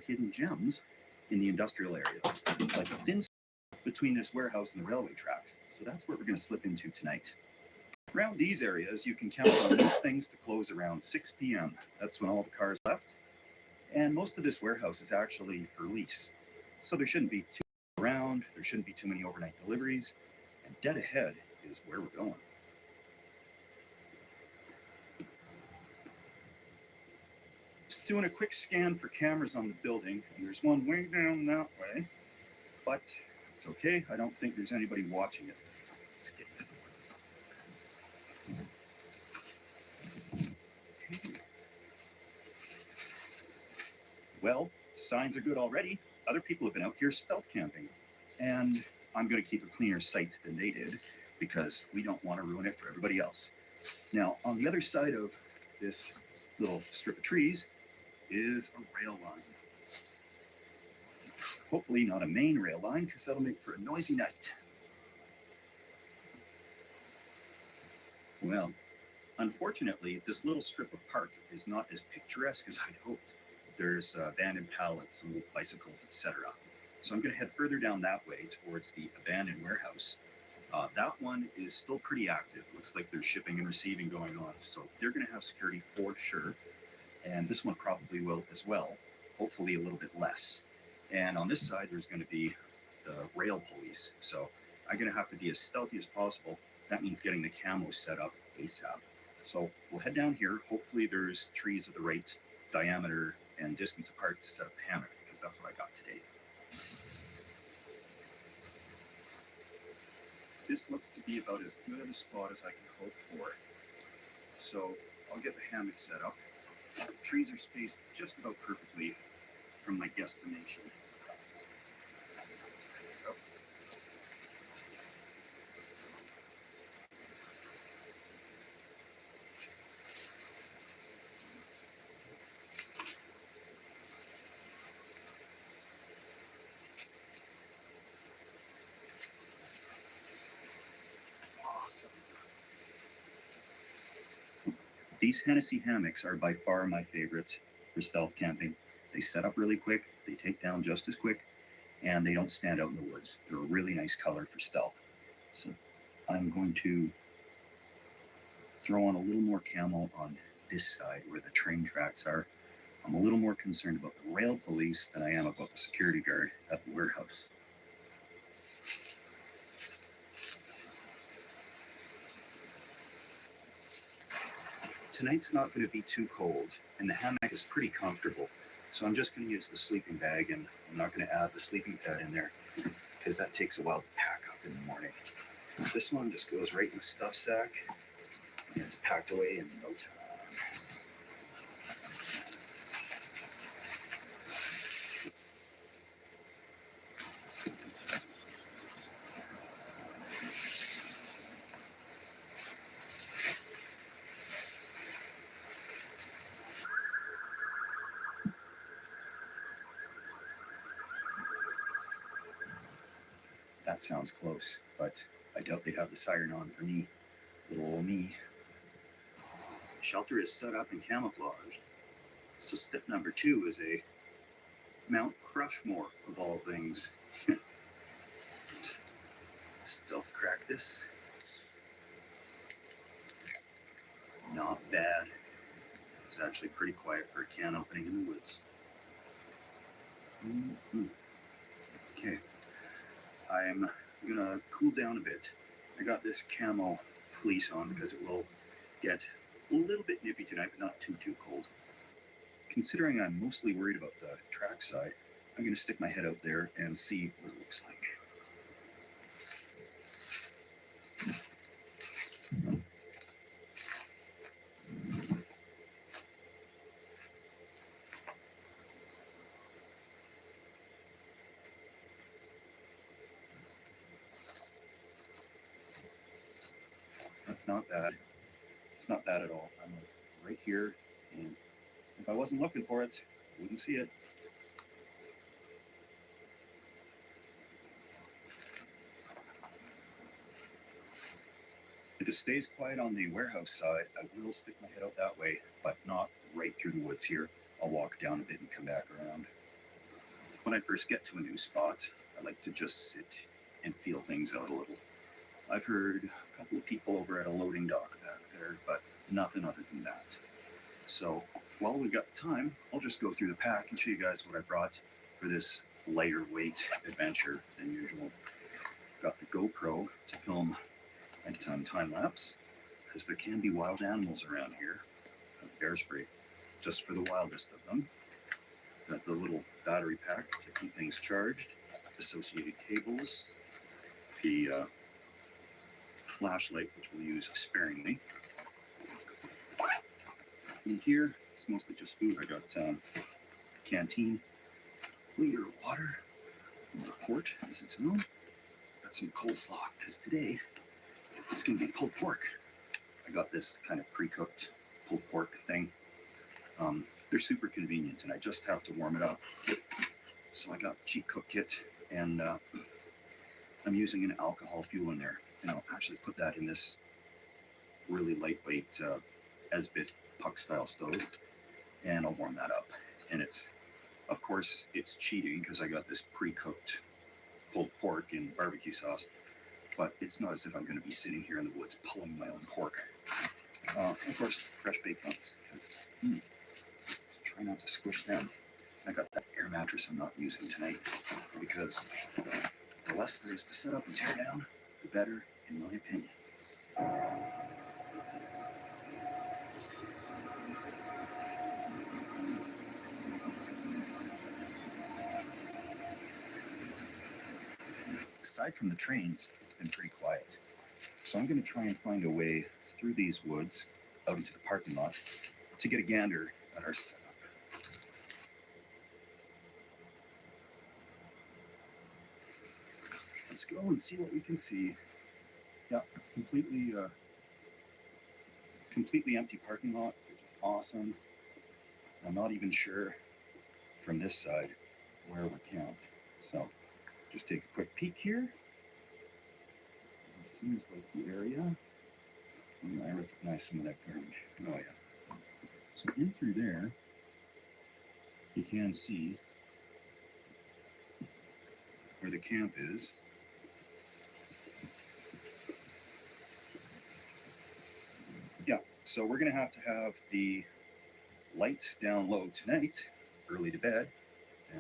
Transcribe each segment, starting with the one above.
hidden gems in the industrial area, like a thin between this warehouse and the railway tracks. So that's where we're going to slip into tonight. Around these areas, you can count on most things to close around 6 p.m. That's when all the cars left. And most of this warehouse is actually for lease. So there shouldn't be too many around, there shouldn't be too many overnight deliveries, and dead ahead is where we're going. Just doing a quick scan for cameras on the building, and there's one way down that way, but it's okay, I don't think there's anybody watching it. Let's get to the Well, signs are good already. Other people have been out here stealth camping. And I'm going to keep a cleaner site than they did because we don't want to ruin it for everybody else. Now, on the other side of this little strip of trees is a rail line. Hopefully not a main rail line because that'll make for a noisy night. Well, unfortunately, this little strip of park is not as picturesque as I'd hoped. There's abandoned pallets, and old bicycles, etc. So I'm going to head further down that way towards the abandoned warehouse. That one is still pretty active. Looks like there's shipping and receiving going on. So they're going to have security for sure. And this one probably will as well. Hopefully a little bit less. And on this side, there's going to be the rail police. So I'm going to have to be as stealthy as possible. That means getting the camo set up ASAP. So we'll head down here. Hopefully there's trees of the right diameter and distance apart to set up a hammock, because that's what I got today. This looks to be about as good a spot as I can hope for. So I'll get the hammock set up. The trees are spaced just about perfectly from my guesstimation. These Hennessy hammocks are by far my favorite for stealth camping. They set up really quick, they take down just as quick, and they don't stand out in the woods. They're a really nice color for stealth. So I'm going to throw on a little more camo on this side where the train tracks are. I'm a little more concerned about the rail police than I am about the security guard at the warehouse. Tonight's not going to be too cold, and the hammock is pretty comfortable. So I'm just going to use the sleeping bag, and I'm not going to add the sleeping pad in there because that takes a while to pack up in the morning. This one just goes right in the stuff sack, and it's packed away in no time. That sounds close, but I doubt they'd have the siren on for me. Little old me. Shelter is set up and camouflaged. So step number 2 is a Mount Crushmore of all things. Stealth crack this. Not bad. It's actually pretty quiet for a can opening in the woods. Okay. I'm gonna cool down a bit. I got this camo fleece on because it will get a little bit nippy tonight, but not too cold. Considering I'm mostly worried about the track side, I'm gonna stick my head out there and see what it looks like. That's not bad. It's not bad at all. I'm right here, and if I wasn't looking for it, I wouldn't see it. If it stays quiet on the warehouse side, I will stick my head out that way, but not right through the woods here. I'll walk down a bit and come back around. When I first get to a new spot, I like to just sit and feel things out a little. I've heard a couple of people over at a loading dock back there, but nothing other than that. So while we got time, I'll just go through the pack and show you guys what I brought for this lighter weight adventure than usual. Got the GoPro to film nighttime time lapse, because there can be wild animals around here. Bear spray, just for the wildest of them. Got the little battery pack to keep things charged, associated cables, the flashlight, which we'll use sparingly. In here, it's mostly just food. I got canteen, liter of water, port, as it's known. Got some coleslaw, because today it's going to be pulled pork. I got this kind of pre-cooked pulled pork thing. They're super convenient, and I just have to warm it up. So I got cheap cook kit, and I'm using an alcohol fuel in there. And I'll actually put that in this really lightweight Esbit puck style stove, and I'll warm that up. And it's, of course, it's cheating because I got this pre-cooked pulled pork in barbecue sauce, but it's not as if I'm going to be sitting here in the woods pulling my own pork. Of course, fresh baked ones, because try not to squish them. I got that air mattress I'm not using tonight, because the less there is to set up and tear down, the better, in my opinion. Aside from the trains, it's been pretty quiet. So I'm going to try and find a way through these woods out into the parking lot to get a gander at our setup. Let's go and see what we can see. Yeah, it's completely empty parking lot, which is awesome. I'm not even sure from this side where we're camped. So just take a quick peek here. It seems like the area. I recognize some of that garbage. Oh yeah. So in through there, you can see where the camp is. Yeah, so we're gonna have the lights down low tonight, early to bed,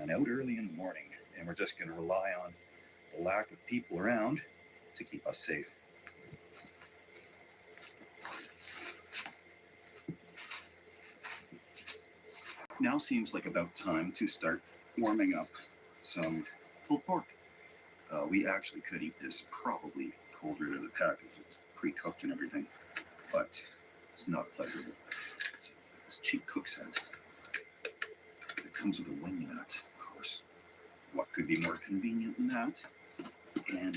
and out early in the morning. And we're just gonna rely on the lack of people around to keep us safe. Now seems like about time to start warming up some pulled pork. We actually could eat this probably cold right out of the package. It's pre-cooked and everything, but it's not pleasurable. So this cheap cook set. It comes with a wing nut, of course. What could be more convenient than that? And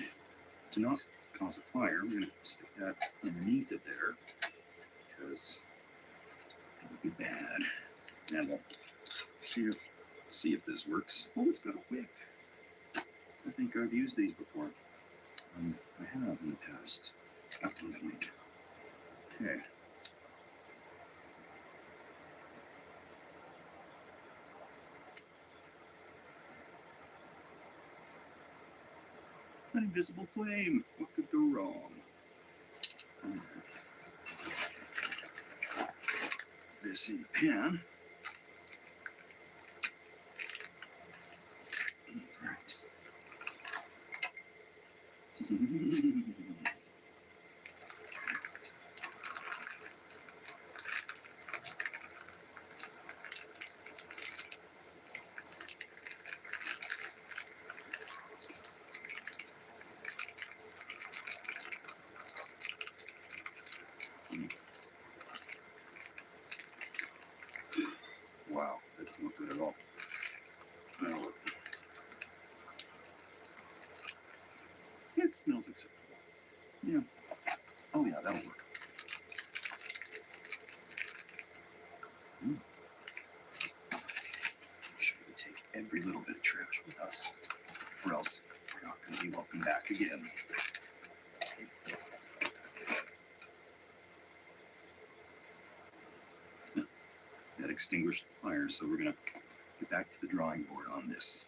to not cause a fire, we're going to stick that underneath it there, because it would be bad. And we'll see if this works. Oh, it's got a wick. I think I've used these before. I have in the past, at one point. Okay. An invisible flame. What could go wrong? This in the pan. Right. Wow, that doesn't look good at all. That'll work. It smells acceptable. Yeah. Oh yeah, that'll work. Make sure we take every little bit of trash with us, or else we're not going to be welcome back again. That extinguished the fire, so we're going to get back to the drawing board on this.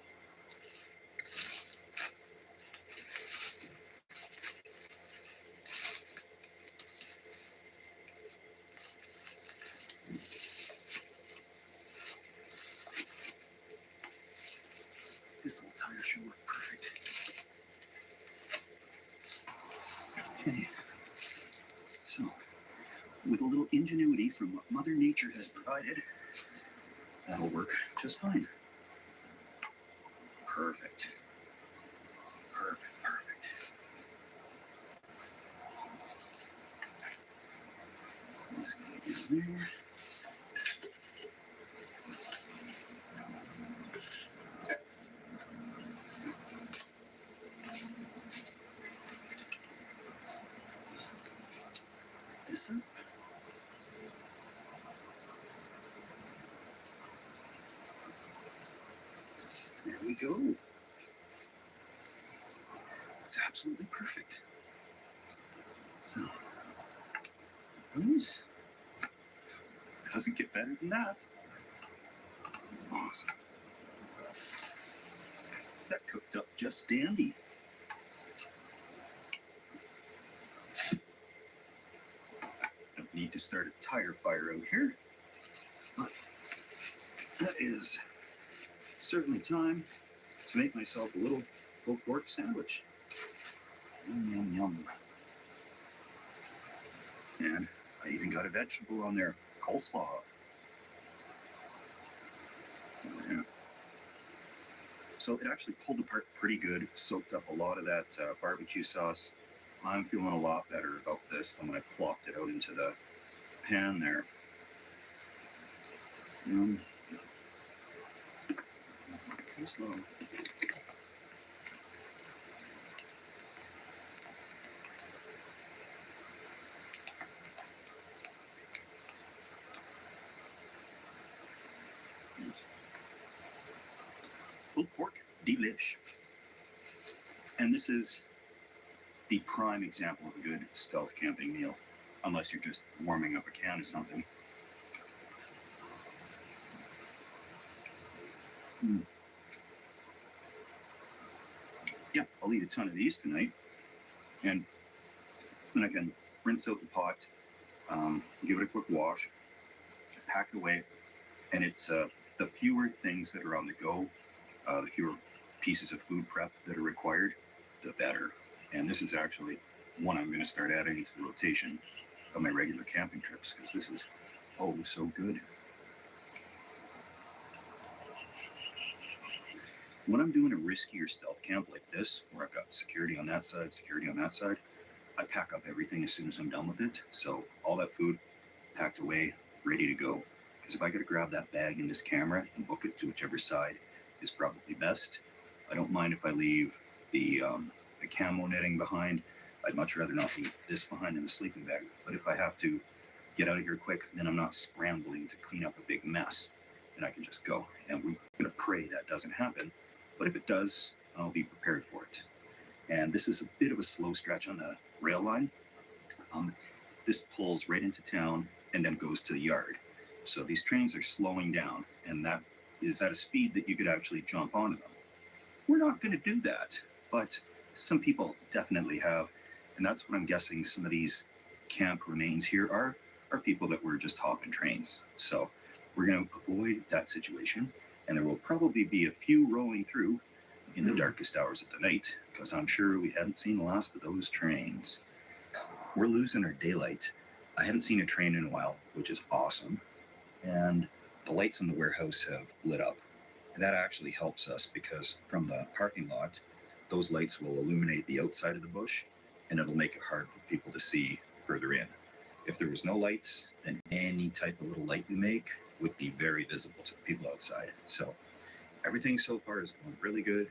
This little tire should work perfect. Okay. So, with a little ingenuity from what Mother Nature has provided, that'll work just fine. Perfect. Perfect, perfect. Just gonna get in there. This up. There we go. It's absolutely perfect. So, those doesn't get better than that. Awesome. That cooked up just dandy. Don't need to start a tire fire out here, but that is certainly time to make myself a little pulled pork sandwich. Yum, yum, yum. And I even got a vegetable on there, coleslaw. Yeah. So it actually pulled apart pretty good, soaked up a lot of that barbecue sauce. I'm feeling a lot better about this than when I plopped it out into the pan there. Coleslaw. Pulled pork, delish. And this is the prime example of a good stealth camping meal, unless you're just warming up a can of something. Yeah, I'll eat a ton of these tonight, and then I can rinse out the pot, give it a quick wash, pack it away, and it's the fewer things that are on the go, the fewer pieces of food prep that are required, the better. And this is actually one I'm going to start adding to the rotation of my regular camping trips, because this is oh so good. When I'm doing a riskier stealth camp like this, where I've got security on that side, security on that side, I pack up everything as soon as I'm done with it. So all that food packed away, ready to go. Because if I got to grab that bag and this camera and book it to whichever side is probably best, I don't mind if I leave the camo netting behind. I'd much rather not leave this behind in the sleeping bag. But if I have to get out of here quick, then I'm not scrambling to clean up a big mess. And I can just go. And we're going to pray that doesn't happen. But if it does, I'll be prepared for it. And this is a bit of a slow stretch on the rail line. This pulls right into town and then goes to the yard. So these trains are slowing down, and that is at a speed that you could actually jump onto them. We're not going to do that, but some people definitely have, and that's what I'm guessing some of these camp remains here are people that were just hopping trains. So we're going to avoid that situation, and there will probably be a few rolling through in the darkest hours of the night, because I'm sure we hadn't seen the last of those trains. We're losing our daylight. I haven't seen a train in a while, which is awesome. And the lights in the warehouse have lit up. And that actually helps us because from the parking lot, those lights will illuminate the outside of the bush, and it'll make it hard for people to see further in. If there was no lights, then any type of little light you make would be very visible to the people outside. So everything so far is going really good.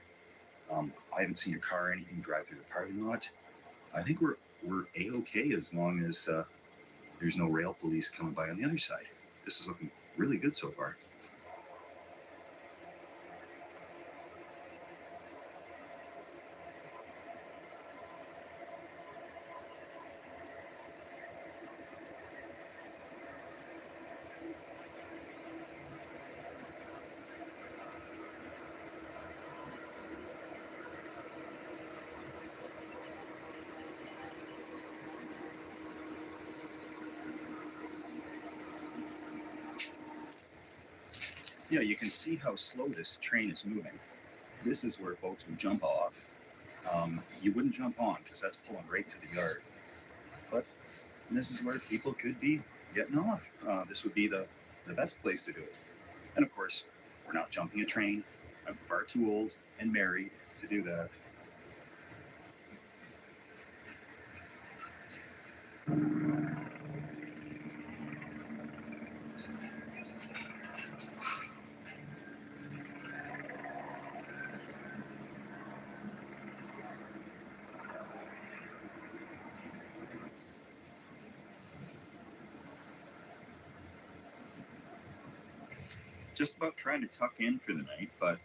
I haven't seen a car or anything drive through the parking lot. I think we're A-okay as long as there's no rail police coming by on the other side. This is looking really good so far. Yeah, you can see how slow this train is moving. This is where folks would jump off. You wouldn't jump on because that's pulling right to the yard. But this is where people could be getting off. This would be the best place to do it. And of course, we're not jumping a train. I'm far too old and married to do that. Just about trying to tuck in for the night, but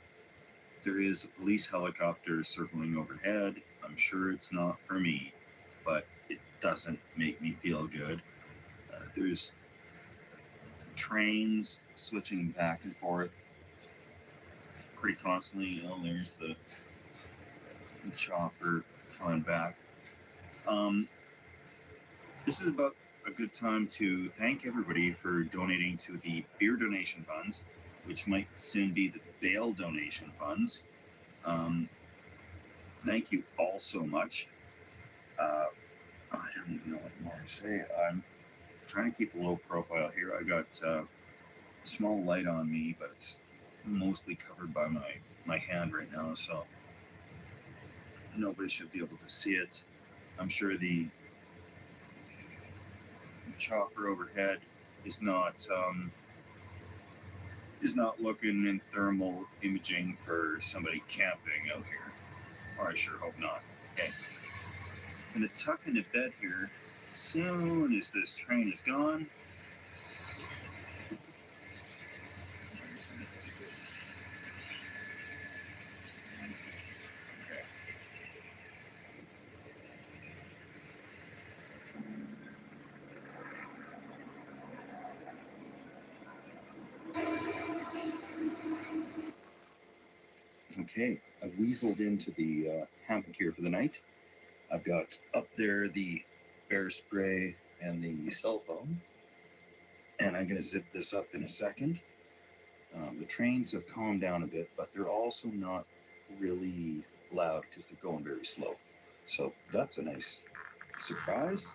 there is a police helicopter circling overhead. I'm sure it's not for me, but it doesn't make me feel good. There's trains switching back and forth pretty constantly. You know, there's the chopper coming back. Um, this is about a good time to thank everybody for donating to the beer donation funds, which might soon be the bail donation funds. Um, Thank you all so much. I don't even know what more to say. I'm trying to keep a low profile here. I got a small light on me, but it's mostly covered by my hand right now, so nobody should be able to see it. I'm sure the chopper overhead is not looking in thermal imaging for somebody camping out here. Or I sure hope not. Okay. I'm gonna tuck into bed here as soon as this train is gone. Okay. Okay, I've weaseled into the hammock here for the night. I've got up there the bear spray and the cell phone, and I'm going to zip this up in a second. The trains have calmed down a bit, but they're also not really loud because they're going very slow. So that's a nice surprise.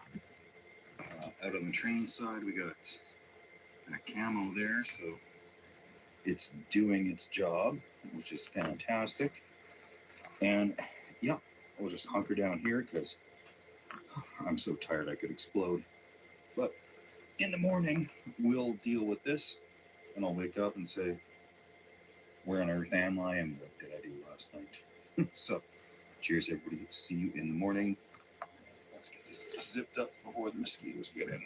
Out on the train side, we got a camo there, so it's doing its job, which is fantastic. And yeah, we'll just hunker down here because I'm so tired I could explode. But in the morning, we'll deal with this, and I'll wake up and say, where on earth am I, and what did I do last night? So, cheers, everybody. See you in the morning. Let's get this zipped up before the mosquitoes get in.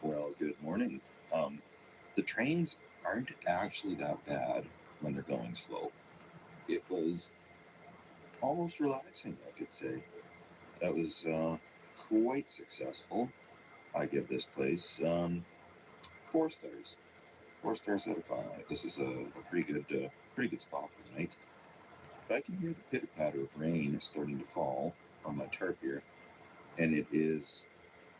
Well, good morning. The trains aren't actually that bad when they're going slow. It was almost relaxing, I could say. That was quite successful. I give this place 4 stars. 4 stars out of 5. This is a pretty good spot for the night. But I can hear the pitter patter of rain starting to fall on my tarp here, and it is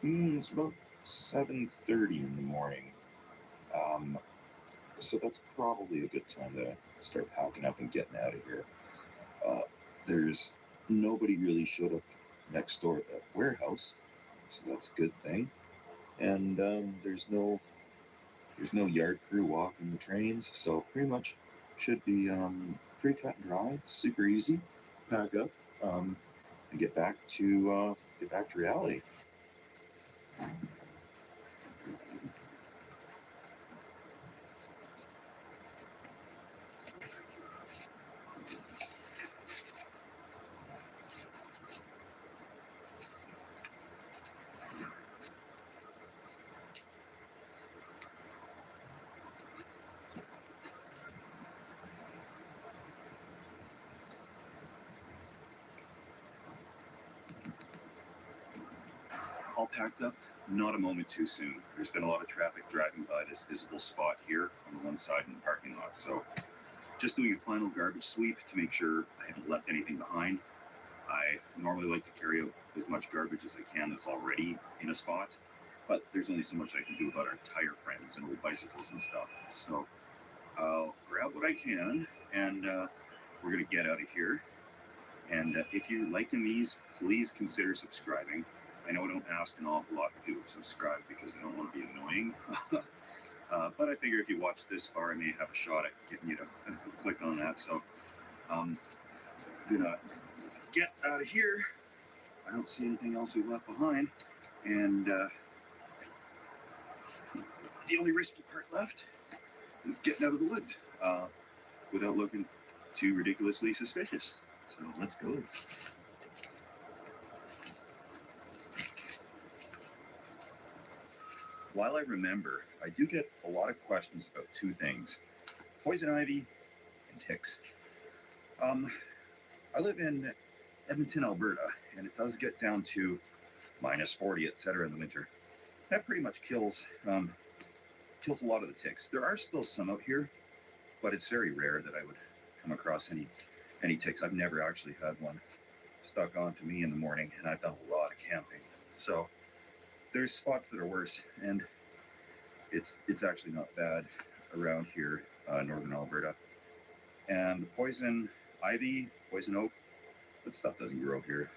it's about 7:30 in the morning. So that's probably a good time to start packing up and getting out of here. Uh, there's nobody really showed up next door at that warehouse, so that's a good thing. And there's no yard crew walking the trains, so pretty much should be pretty cut and dry, super easy. Pack up and get back to reality. All packed up, not a moment too soon. There's been a lot of traffic driving by this visible spot here on the one side in the parking lot, so just doing a final garbage sweep to make sure I haven't left anything behind. I normally like to carry out as much garbage as I can that's already in a spot, but there's only so much I can do about our tire frames and old bicycles and stuff. So I'll grab what I can, and we're going to get out of here. And if you're liking these, please consider subscribing. I know I don't ask an awful lot of people to subscribe because I don't want to be annoying. But I figure if you watch this far, I may have a shot at getting you to click on that. So I'm gonna get out of here. I don't see anything else we left behind. And the only risky part left is getting out of the woods without looking too ridiculously suspicious. So let's go. While I remember, I do get a lot of questions about two things: poison ivy and ticks. I live in Edmonton, Alberta, and it does get down to -40, etc. in the winter. That pretty much kills a lot of the ticks. There are still some out here, but it's very rare that I would come across any ticks. I've never actually had one stuck onto me in the morning, and I've done a lot of camping. So there's spots that are worse, and it's actually not bad around here, northern Alberta. And poison ivy, poison oak, that stuff doesn't grow here.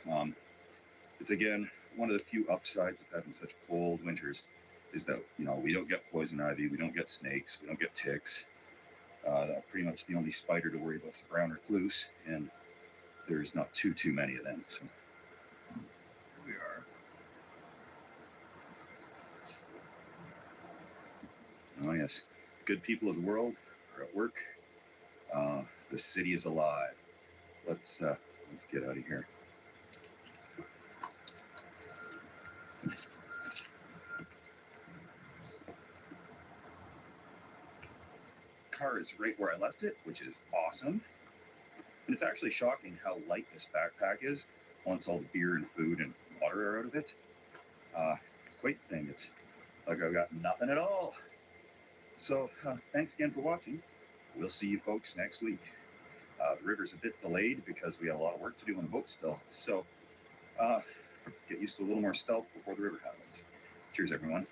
It's again one of the few upsides of having such cold winters is that we don't get poison ivy, we don't get snakes, we don't get ticks. Pretty much the only spider to worry about is brown recluse, and there's not too many of them. So here we are. Oh yes, good people of the world are at work. The city is alive. Let's get out of here. Car is right where I left it, which is awesome. And it's actually shocking how light this backpack is once all the beer and food and water are out of it. It's quite the thing. It's like I've got nothing at all. So thanks again for watching. We'll see you folks next week. The river's a bit delayed because we have a lot of work to do on the boat still. So get used to a little more stealth before the river happens. Cheers, everyone.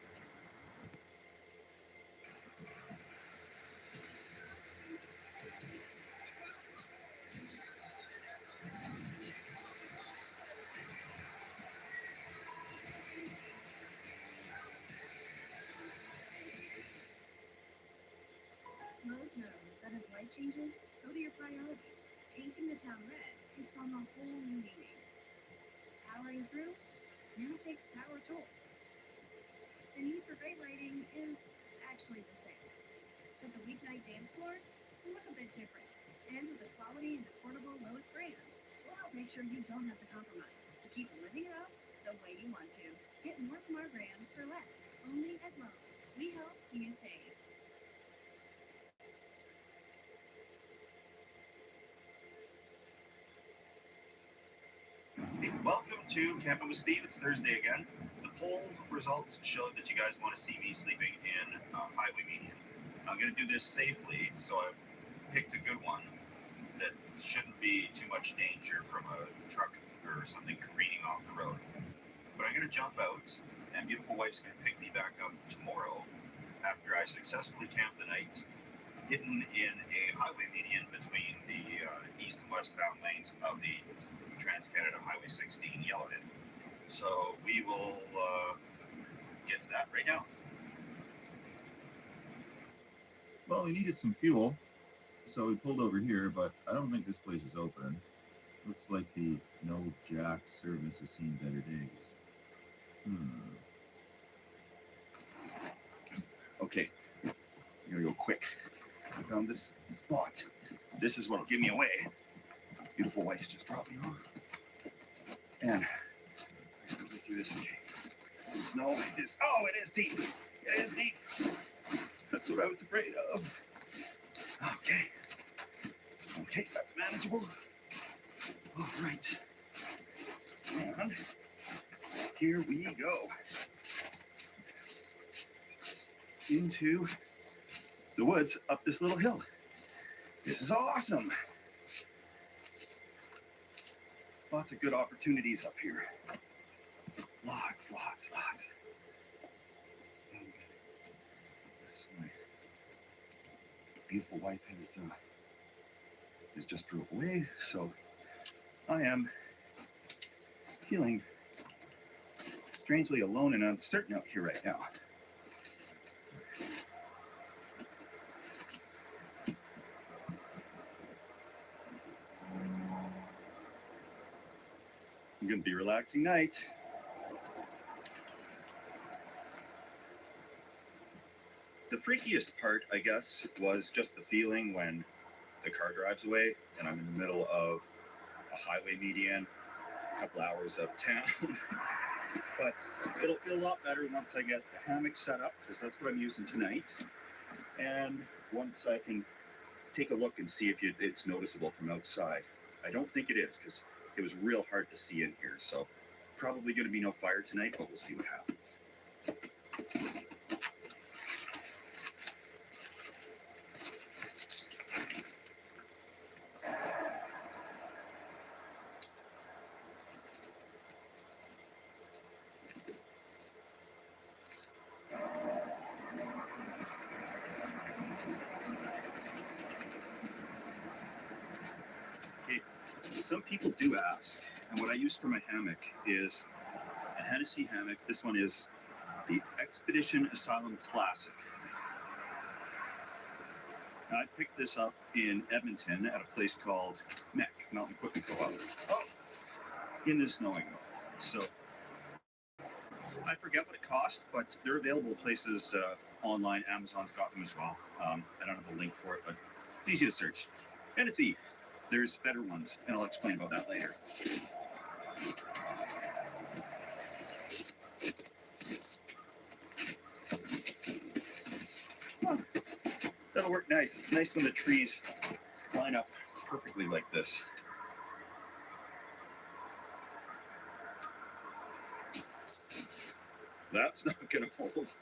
Lowe's knows that as life changes, so do your priorities. Painting the town red takes on a whole new meaning. Powering through now takes power tools. The need for great lighting is actually the same, but the weeknight dance floors look a bit different. And with the quality and affordable Lowe's brands, we'll help make sure you don't have to compromise to keep living it up the way you want to. Get more from our brands for less, only at Lowe's. We help you save. Welcome to Camping with Steve. It's Thursday again. The poll results showed that you guys want to see me sleeping in highway median. I'm going to do this safely, so I've picked a good one that shouldn't be too much danger from a truck or something careening off the road. But I'm going to jump out, and beautiful wife's going to pick me back up tomorrow after I successfully camp the night, hidden in a highway median between the east and westbound lanes of the Trans-Canada Highway 16 Yellowhead. So we will get to that right now. Well, we needed some fuel, so we pulled over here, but I don't think this place is open. Looks like the no jack service has seen better days. Okay, I'm gonna go quick. I found this spot. This is what'll give me away. Beautiful wife just dropped me off. And I'm gonna go through this. Okay. Snow is, oh, it is deep. It is deep. That's what I was afraid of. Okay. Okay, that's manageable. All right. And here we go. Into the woods up this little hill. This is awesome. Lots of good opportunities up here. Lots. And yes, my beautiful wife has just drove away, so I am feeling strangely alone and uncertain out here right now. It's gonna be a relaxing night. The freakiest part, I guess, was just the feeling when the car drives away and I'm in the middle of a highway median, a couple hours of town. But it'll feel a lot better once I get the hammock set up, because that's what I'm using tonight. And once I can take a look and see if it's noticeable from outside. I don't think it is, because it was real hard to see in here. So probably going to be no fire tonight, but we'll see what happens. Okay, some people do ask, and what I use for my hammock is a Hennessy hammock. This one is the Expedition Asylum Classic. Now, I picked this up in Edmonton at a place called MEC, Mountain Equipment Co-op, in the snowing. So I forget what it cost, but they're available places online. Amazon's got them as well. I don't have a link for it, but it's easy to search. And it's easy. There's better ones, and I'll explain about that later. Oh, that'll work nice. It's nice when the trees line up perfectly like this. That's not gonna hold.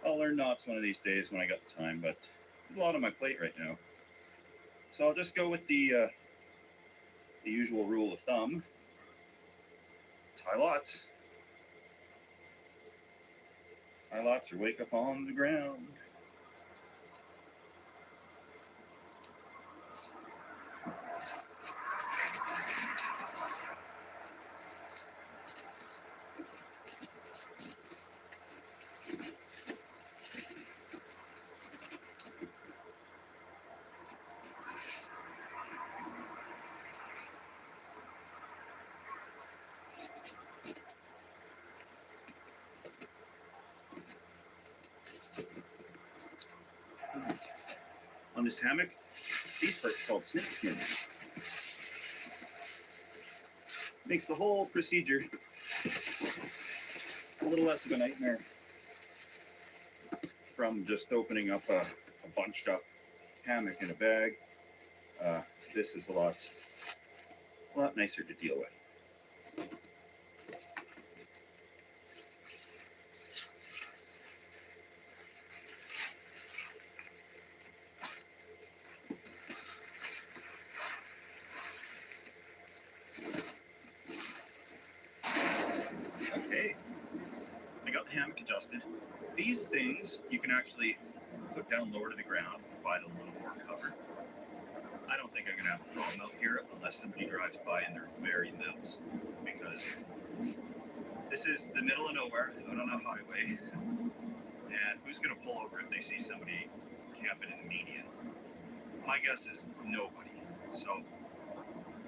I'll learn knots one of these days when I got the time, but there's a lot on my plate right now. So I'll just go with the usual rule of thumb. Tie lots. Tie lots or wake up on the ground. On this hammock, these parts called snake skin. Makes the whole procedure a little less of a nightmare from just opening up a bunched up hammock in a bag. This is a lot nicer to deal with. Okay, I got the hammock adjusted. These things you can actually put down lower to the ground, provide a little more cover. I don't think I'm gonna have a problem out here unless somebody drives by and they're very middles, because this is the middle of nowhere out on a highway, and who's gonna pull over if they see somebody camping in the median? My guess is nobody. So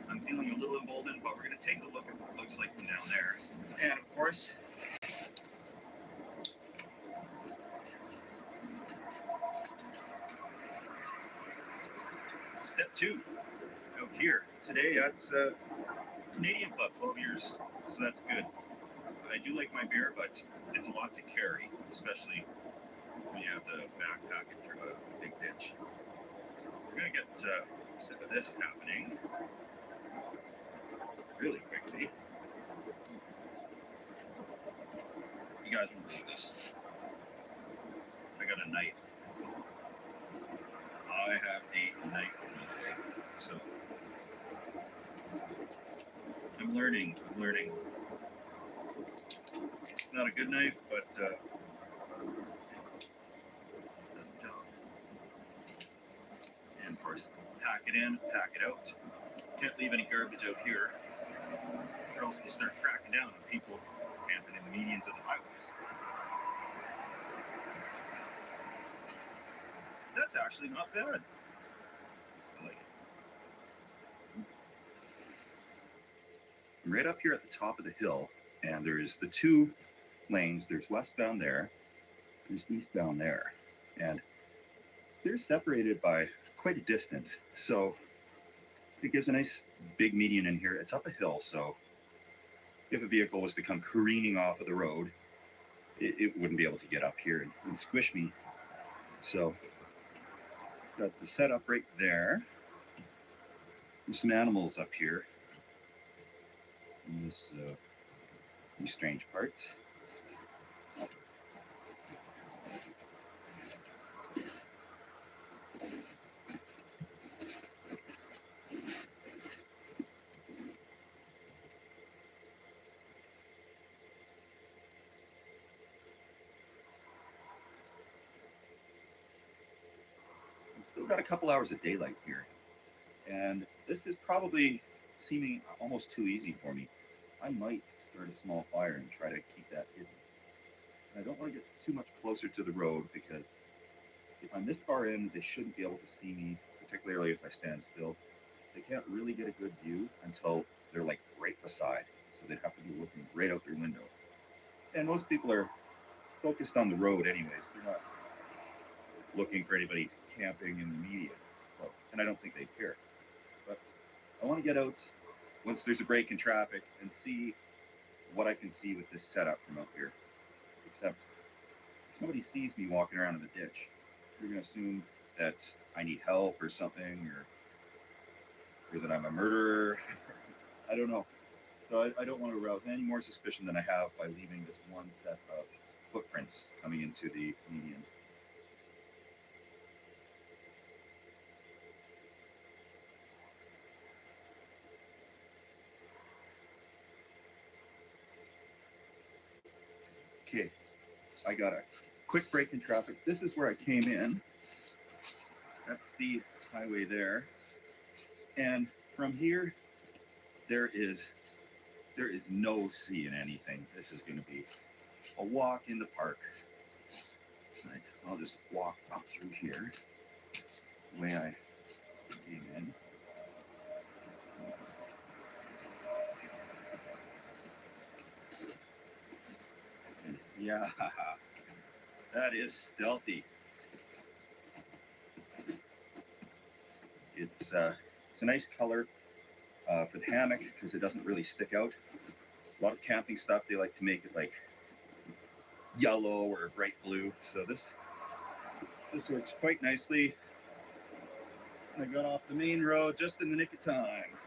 I'm feeling a little emboldened, but we're gonna take a look at what it looks like from down there. And of course, step 2 out here. Today that's Canadian Club, 12 years, so that's good. I do like my beer, but it's a lot to carry, especially when you have to backpack it through a big ditch. So we're gonna get a sip of this happening really quickly. You guys won't believe this. I got a knife. I have a knife in my bag. So I'm learning. It's not a good knife, but it does the job. And of course, pack it in, pack it out. Can't leave any garbage out here, or else they'll start cracking down on people camping in the medians of the highways. That's actually not bad. I like it. I'm right up here at the top of the hill, and there's the two lanes. There's westbound there, there's eastbound there, and they're separated by quite a distance. So it gives a nice big median in here. It's up a hill, so if a vehicle was to come careening off of the road, it wouldn't be able to get up here and squish me. So got the setup right there. There's some animals up here in this these strange parts. We've still got a couple hours of daylight here, and this is probably seeming almost too easy for me. I might start a small fire and try to keep that hidden. I don't want to get too much closer to the road because if I'm this far in, they shouldn't be able to see me, particularly if I stand still. They can't really get a good view until they're like right beside, so they'd have to be looking right out their window. And most people are focused on the road anyways. They're not looking for anybody camping in the median. So, and I don't think they'd care. But I want to get out once there's a break in traffic and see what I can see with this setup from out here. Except if somebody sees me walking around in the ditch, they're going to assume that I need help or something, or that I'm a murderer. I don't know. So I don't want to arouse any more suspicion than I have by leaving this one set of footprints coming into the median. Okay, I got a quick break in traffic. This is where I came in. That's the highway there. And from here, there is no seeing anything. This is going to be a walk in the park. Right, I'll just walk up through here the way I came in. And yeah, that is stealthy. It's a nice color for the hammock because it doesn't really stick out. A lot of camping stuff, they like to make it like yellow or bright blue. So this works quite nicely. I got off the main road just in the nick of time.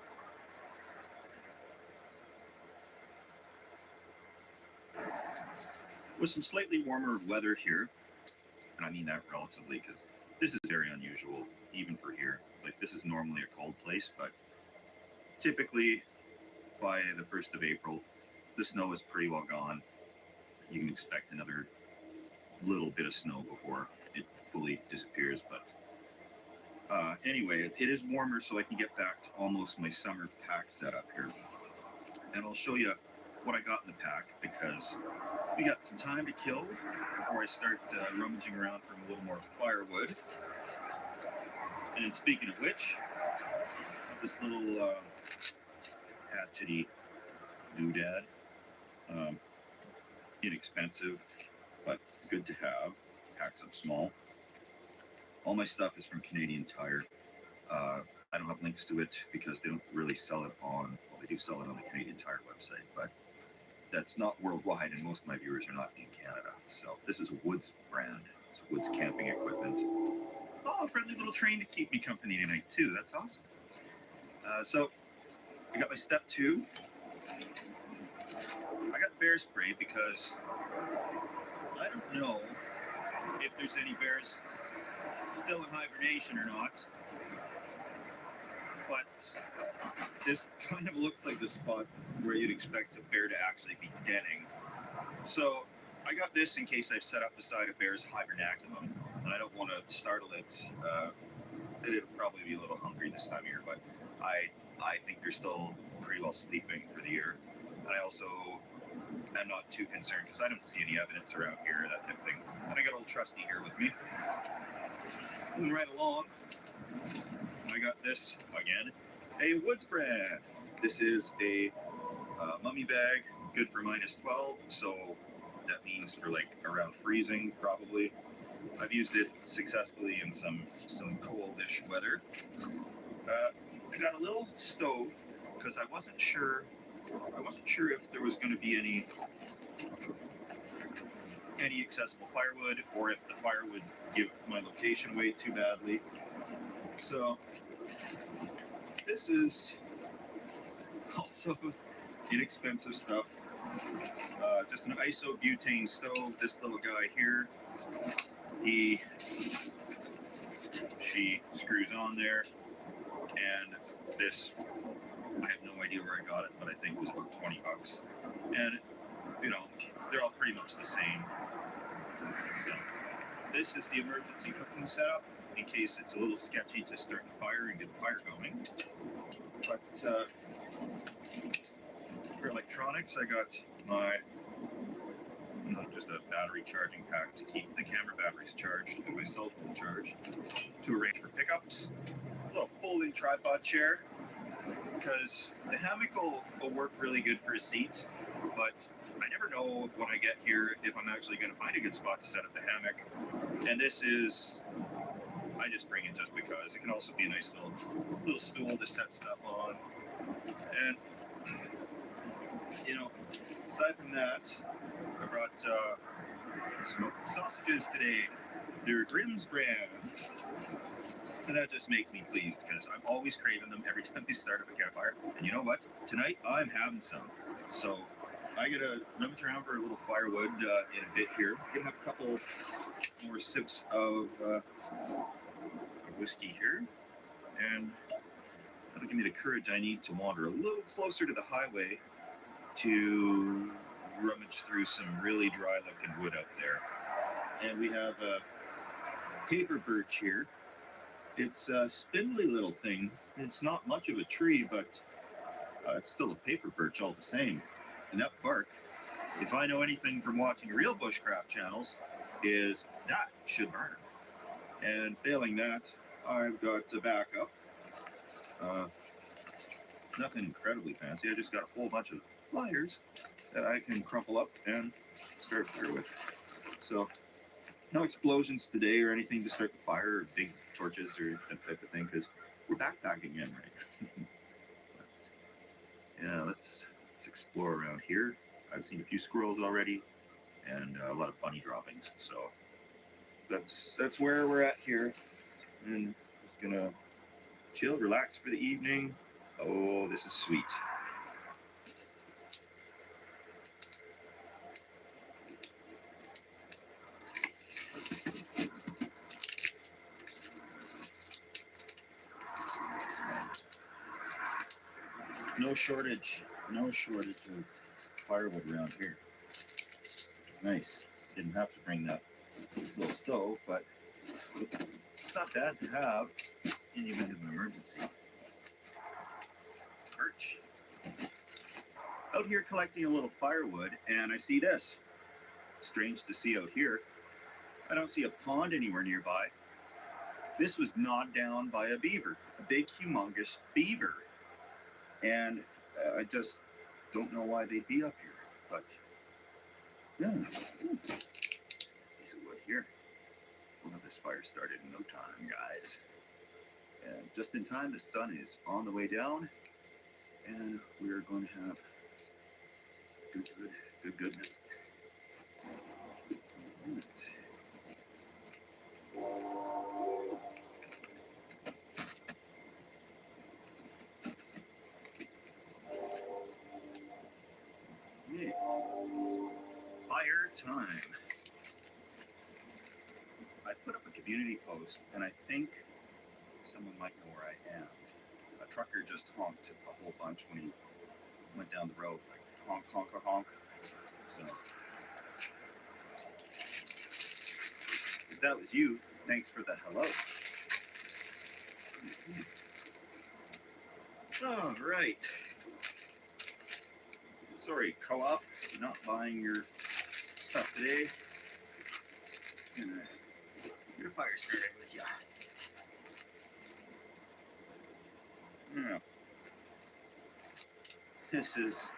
With some slightly warmer weather here, and I mean that relatively because this is very unusual even for here. Like this is normally a cold place, but typically by the 1st of April, the snow is pretty well gone. You can expect another little bit of snow before it fully disappears, but anyway, it is warmer, so I can get back to almost my summer pack setup here. And I'll show you what I got in the pack because we got some time to kill before I start rummaging around for a little more firewood. And speaking of which, this little hatchety doodad, inexpensive, but good to have, packs up small. All my stuff is from Canadian Tire. I don't have links to it because they don't really sell it on, well, they do sell it on the Canadian Tire website, but that's not worldwide, and most of my viewers are not in Canada. So this is a Woods brand. It's Woods camping equipment. Oh, a friendly little train to keep me company tonight too. That's awesome. So I got my step 2. I got bear spray because I don't know if there's any bears still in hibernation or not. but this kind of looks like the spot where you'd expect a bear to actually be denning. So I got this in case I've set up beside a bear's hibernaculum, and I don't want to startle it. It'll probably be a little hungry this time of year, but I think they're still pretty well sleeping for the year. And I also am not too concerned because I don't see any evidence around here, that type of thing. And I got old Trusty here with me. Moving right along, I got this again, a Woods brand. This is a mummy bag, good for -12, so that means for like around freezing probably. I've used it successfully in some coldish weather. I got a little stove because I wasn't sure if there was going to be any accessible firewood, or if the fire would give my location away too badly. So this is also inexpensive stuff. Just an isobutane stove. This little guy here, she screws on there, and this, I have no idea where I got it, but I think it was about 20 bucks. And you know, they're all pretty much the same. So this is the emergency cooking setup in case it's a little sketchy to start the fire and get the fire going. But for electronics, I got my just a battery charging pack to keep the camera batteries charged and my cell phone charged, to arrange for pickups, a little folding tripod chair, because the hammock will work really good for a seat, but I never know when I get here if I'm actually going to find a good spot to set up the hammock. And this is, I just bring it just because. It can also be a nice little stool to set stuff on. And you know, aside from that, I brought smoked sausages today. They're Grimm's brand. And that just makes me pleased because I'm always craving them every time we start up a campfire. And you know what? Tonight I'm having some. So I gotta rummage around for a little firewood in a bit here. Gonna have a couple more sips of whiskey here. And that'll give me the courage I need to wander a little closer to the highway to rummage through some really dry looking wood out there. And we have a paper birch here. It's a spindly little thing. It's not much of a tree, but it's still a paper birch all the same. And that bark, if I know anything from watching real bushcraft channels, is that should burn. And failing that, I've got a backup. Nothing incredibly fancy. I just got a whole bunch of flyers that I can crumple up and start fire with. So no explosions today or anything to start the fire, or big torches or that type of thing, because we're backpacking in, right? But, yeah, let's explore around here. I've seen a few squirrels already, and a lot of bunny droppings. So that's where we're at here, and just gonna chill, relax for the evening. Oh, this is sweet. No shortage of firewood around here. Nice. Didn't have to bring that little stove, but it's not bad to have in the event of an emergency. Birch. Out here collecting a little firewood, and I see this. Strange to see out here. I don't see a pond anywhere nearby. This was gnawed down by a beaver, a big, humongous beaver. And I just don't know why they'd be up here, but yeah. Piece of wood here. We'll have this fire started in no time, guys. And just in time, the sun is on the way down, and we are going to have good night. Yeah. Fire time. I put up a community post, and I think someone might know where I am. a trucker just honked a whole bunch when he went down the road, like honk, honk, or honk. So if that was you, thanks for the hello. All right. Sorry, co-op, not buying your stuff today. Gonna get a fire started with you. Yeah. This is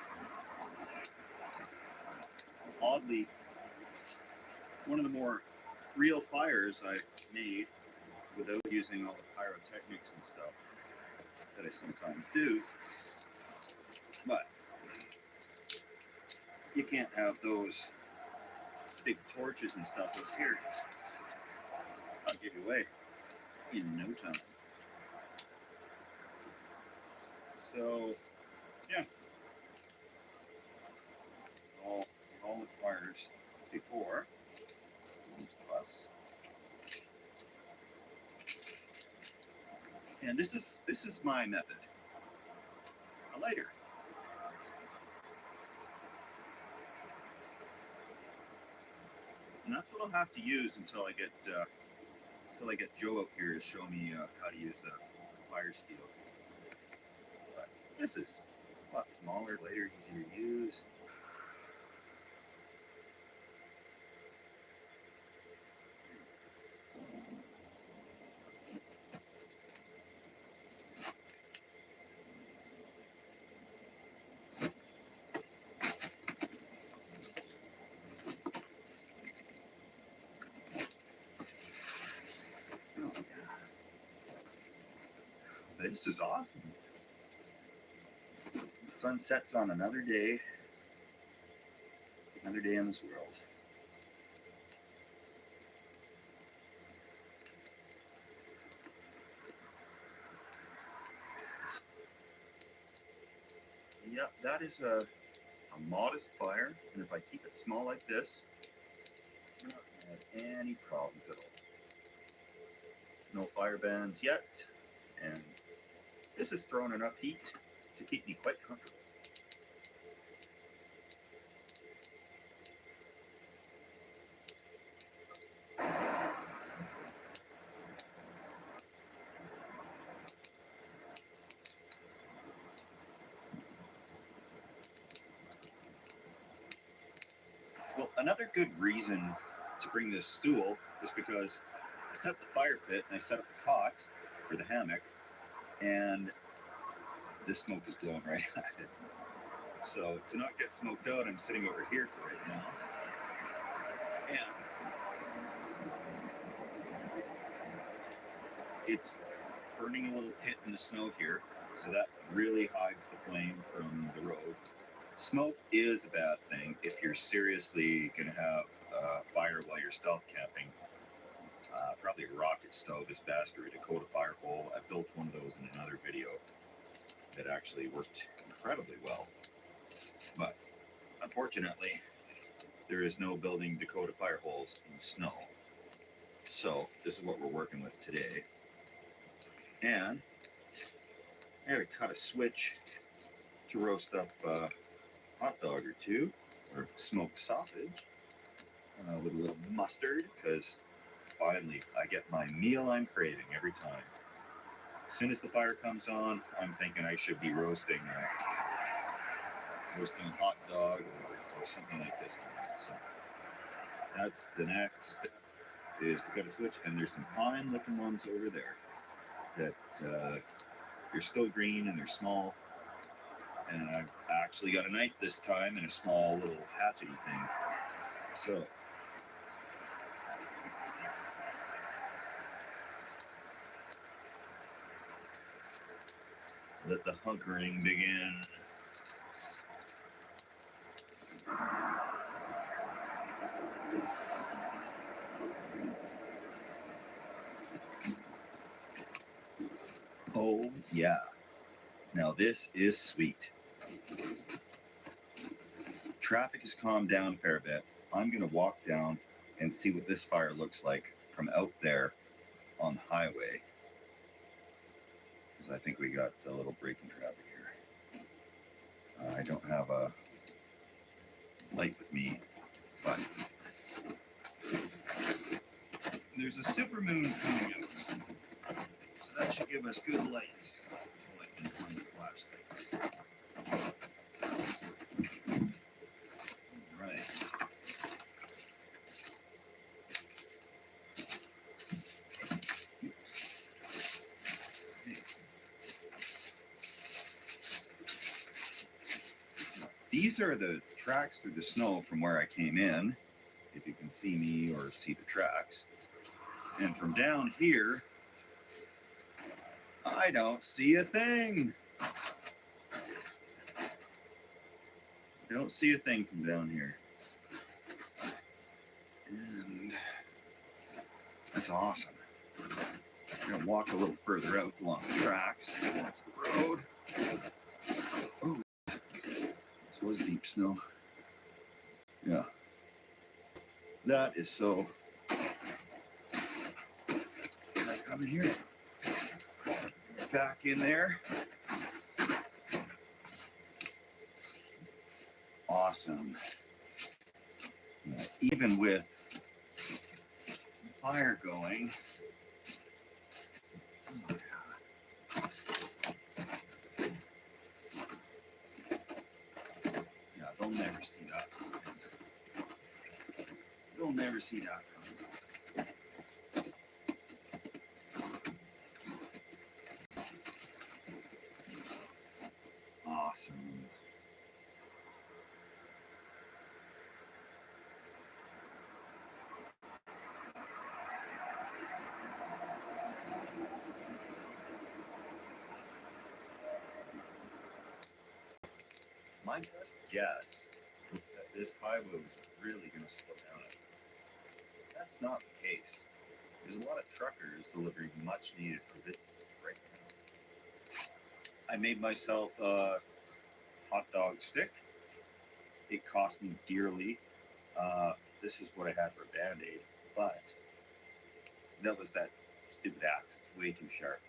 oddly one of the more real fires I've made without using all the pyrotechnics and stuff that I sometimes do. But you can't have those big torches and stuff up here. I'll give you away in no time. So, yeah. All the fires before most of us. And this is my method. A lighter. And that's what I'll have to use until I get Joe out here to show me how to use a fire steel. But this is a lot smaller, lighter, easier to use. Oh, yeah. This is awesome. The sun sets on another day in this world. Yep, that is a modest fire, and if I keep it small like this, I'm not going to have any problems at all. No fire bans yet, and this is throwing enough heat to keep me quite comfortable. Well, another good reason to bring this stool is because I set up the fire pit and I set up the cot or the hammock, and this smoke is blowing right at it. So to not get smoked out, I'm sitting over here for right now. And it's burning a little pit in the snow here, so that really hides the flame from the road. Smoke is a bad thing if you're seriously going to have fire while you're stealth camping. Probably a rocket stove is best, or a Dakota fire hole. I built one of those in another video that actually worked incredibly well. But unfortunately, there is no building Dakota fire holes in snow. So this is what we're working with today. And I had to cut a switch to roast up a hot dog or two, or smoked sausage with a little mustard, because finally I get my meal I'm craving every time. As soon as the fire comes on, I'm thinking I should be roasting a hot dog or something like this. So that's the next step, is to cut a switch, and there's some fine looking ones over there that they're still green and they're small. And I've actually got a knife this time and a small little hatchety thing. So let the hunkering begin. Oh yeah, now this is sweet. Traffic has calmed down a fair bit. I'm gonna walk down and see what this fire looks like from out there on the highway. So I think we got a little break in traffic here. I don't have a light with me, but there's a super moon coming out. So that should give us good light until I can find the flashlights. Right. These are the tracks through the snow from where I came in, if you can see me or see the tracks. And from down here, I don't see a thing. Don't see a thing from down here. And that's awesome. I'm gonna walk a little further out along the tracks. That's the road. Oh, this was deep snow. Yeah. That is so. Can I come in here? Back in there. Awesome. Even with the fire going. Oh, yeah, they'll never see that. They'll never see that coming. Awesome. My best guess is that this highway was really going to slow down. That's not the case. There's a lot of truckers delivering much needed provisions right now. I made myself a hot dog stick. It cost me dearly. This is what I had for a Band-Aid, but that was that stupid axe. It's way too sharp.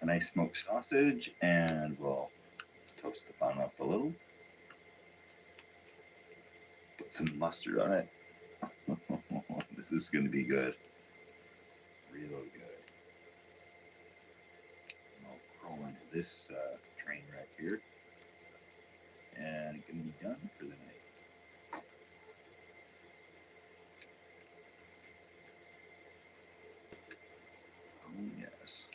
A nice smoked sausage, and we'll toast the bun up a little. Put some mustard on it. This is going to be good. Real good. And I'll crawl into this train wreck here. And it can be done for the night. Oh, yes.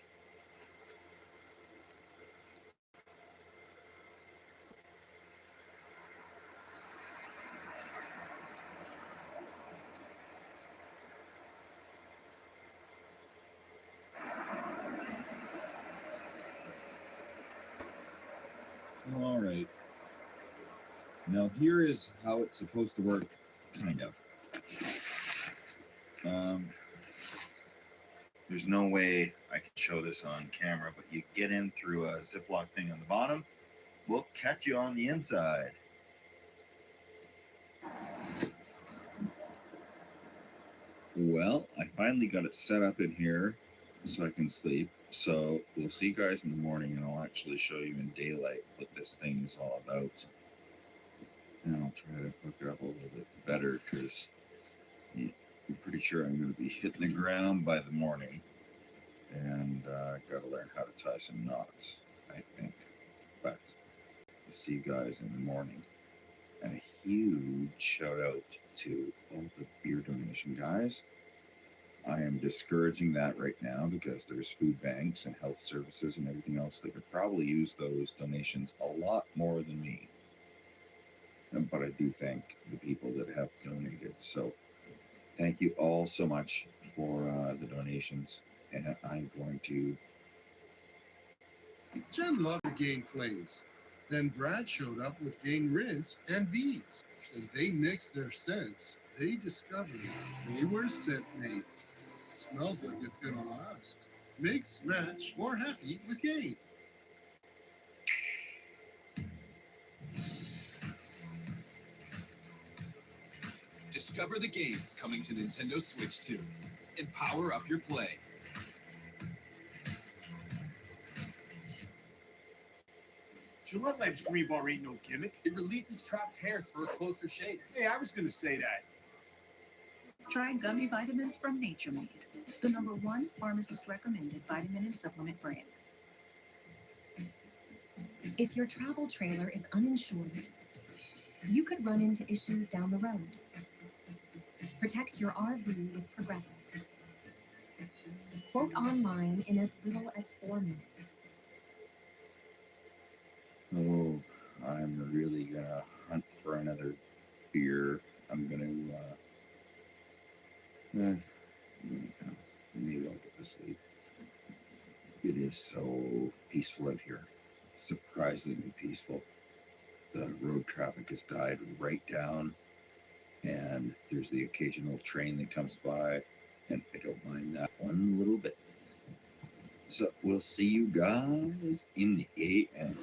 All right. Now here is how it's supposed to work, kind of. There's no way I can show this on camera, but you get in through a Ziploc thing on the bottom. We'll catch you on the inside. Well, I finally got it set up in here so I can sleep. So we'll see you guys in the morning, and I'll actually show you in daylight what this thing is all about. And I'll try to hook it up a little bit better because I'm pretty sure I'm going to be hitting the ground by the morning. and got to learn how to tie some knots, I think. But I'll see you guys in the morning. And a huge shout out to all the beer donation guys. I am discouraging that right now because there's food banks and health services and everything else that could probably use those donations a lot more than me. But I do thank the people that have donated. So thank you all so much for the donations. And I'm going to. Jen loved the Gain Flings. Then Brad showed up with Gain Rinse and Beads. When they mixed their scents, they discovered they were scent mates. Smells like it's gonna last. Mix, match, more happy with Gain. Discover the games coming to Nintendo Switch 2 and power up your play. Gillette Labs green bar ain't no gimmick. It releases trapped hairs for a closer shade. Hey, I was gonna say that. Try gummy vitamins from Nature Made, the #1 pharmacist recommended vitamin and supplement brand. If your travel trailer is uninsured, you could run into issues down the road. Protect your RV with Progressive. Quote online in as little as 4 minutes. Oh, I'm really gonna hunt for another beer. I'm gonna maybe I'll get to sleep. It is so peaceful out here. Surprisingly peaceful. The road traffic has died right down, and there's the occasional train that comes by, and I don't mind that one little bit. So we'll see you guys in the AM.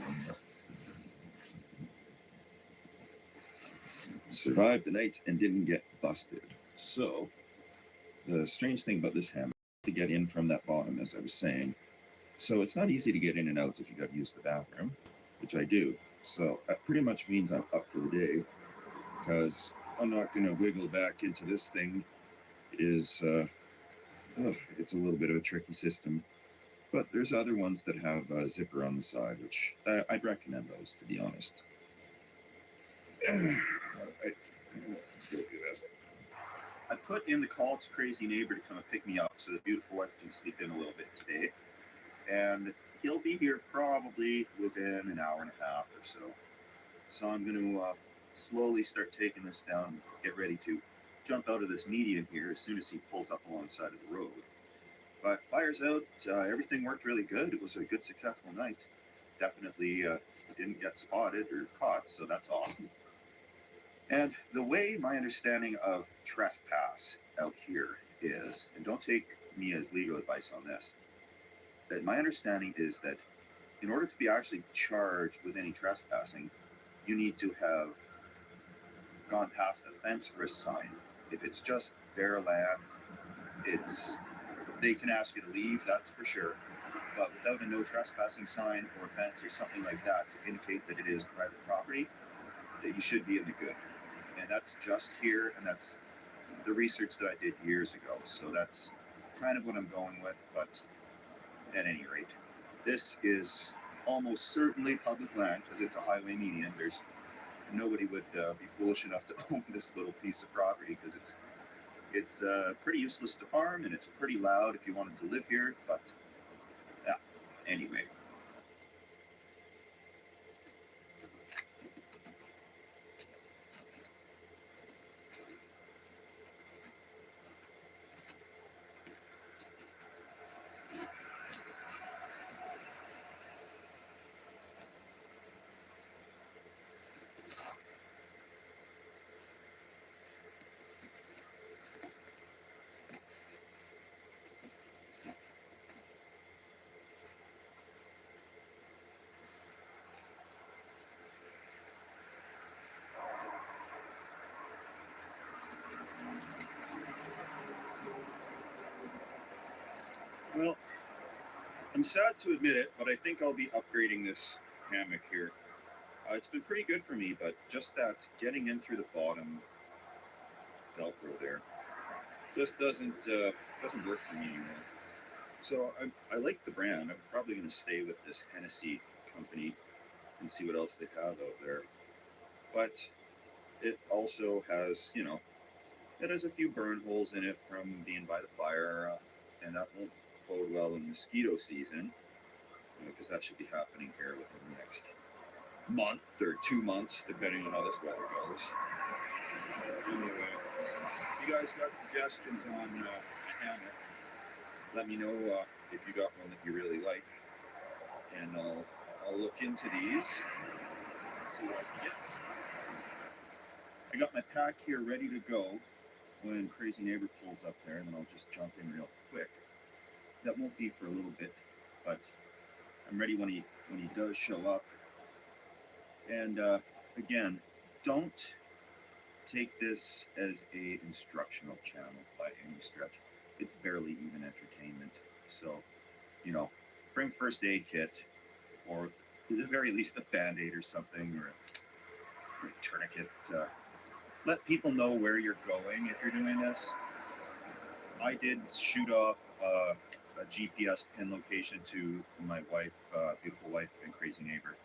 Survived the night and didn't get busted. So the strange thing about this hammock to get in from that bottom, as I was saying. So it's not easy to get in and out if you got to use the bathroom, which I do. So that pretty much means I'm up for the day, because I'm not going to wiggle back into this thing. It's a little bit of a tricky system. But there's other ones that have a zipper on the side, which I'd recommend those, to be honest. All right, let's go do this. I put in the call to Crazy Neighbor to come and pick me up so the beautiful wife can sleep in a little bit today. And he'll be here probably within an hour and a half or so. So I'm going to slowly start taking this down, get ready to jump out of this median here as soon as he pulls up alongside of the road. But fire's out, everything worked really good. It was a good, successful night. Definitely didn't get spotted or caught, so that's awesome. And the way my understanding of trespass out here is, and don't take me as legal advice on this, that my understanding is that in order to be actually charged with any trespassing, you need to have gone past a fence or a sign. If it's just bare land, they can ask you to leave, that's for sure. But without a no trespassing sign or fence or something like that to indicate that it is private property, that you should be in the good. And that's just here, and that's the research that I did years ago. So that's kind of what I'm going with, but at any rate, this is almost certainly public land because it's a highway median. Nobody would be foolish enough to own this little piece of property because it's pretty useless to farm, and it's pretty loud if you wanted to live here, but yeah, anyway. Well, I'm sad to admit it, but I think I'll be upgrading this hammock here. It's been pretty good for me, but just that getting in through the bottom Velcro there just doesn't work for me anymore. So I like the brand. I'm probably going to stay with this Hennessy company and see what else they have out there. But it also has, it has a few burn holes in it from being by the fire, and that won't bode well in mosquito season, because that should be happening here within the next month or 2 months, depending on how this weather goes. Anyway, if you guys got suggestions on a hammock, let me know if you got one that you really like, and I'll look into these and see what I can get. I got my pack here ready to go when Crazy Neighbor pulls up there, and then I'll just jump in real quick. That won't be for a little bit, but I'm ready when he does show up. And again, don't take this as a instructional channel by any stretch. It's barely even entertainment. So, bring first aid kit, or at the very least a Band-Aid or something, or a tourniquet. Let people know where you're going if you're doing this. I did shoot off a GPS pin location to my wife, beautiful wife, and Crazy Neighbor,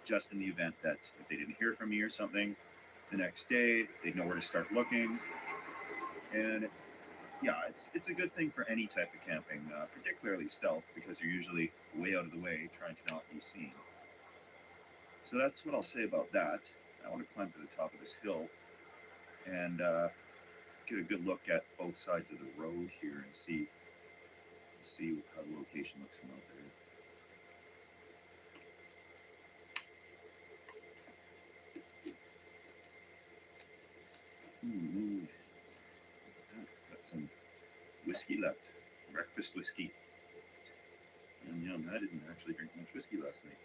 just in the event that if they didn't hear from me or something, the next day they'd know where to start looking. And yeah, it's a good thing for any type of camping, particularly stealth, because you're usually way out of the way trying to not be seen. So that's what I'll say about that. I want to climb to the top of this hill and get a good look at both sides of the road here and see how the location looks from out there. Ooh, got some whiskey left, breakfast whiskey. And yum, I didn't actually drink much whiskey last night.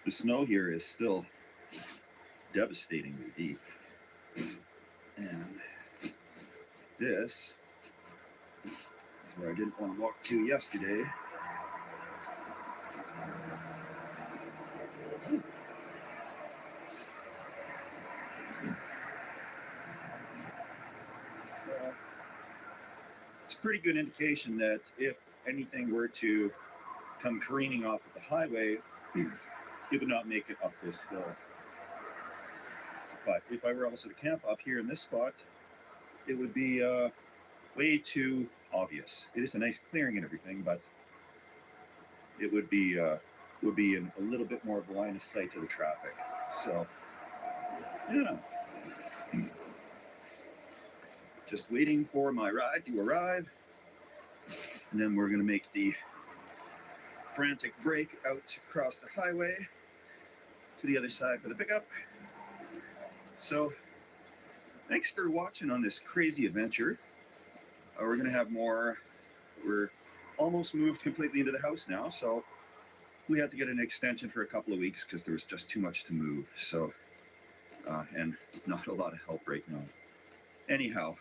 The snow here is still devastatingly deep. And this is where I didn't want to walk to yesterday. So it's a pretty good indication that if anything were to come careening off of the highway, it would not make it up this hill. But if I were also to camp up here in this spot, it would be way too obvious. It is a nice clearing and everything, but it would be in a little bit more of a line of sight to the traffic. So, yeah. Just waiting for my ride to arrive, and then we're going to make the frantic break out across the highway to the other side for the pickup. So, thanks for watching on this crazy adventure. We're going to have more. We're almost moved completely into the house now, so we had to get an extension for a couple of weeks because there was just too much to move. So, and not a lot of help right now. Anyhow,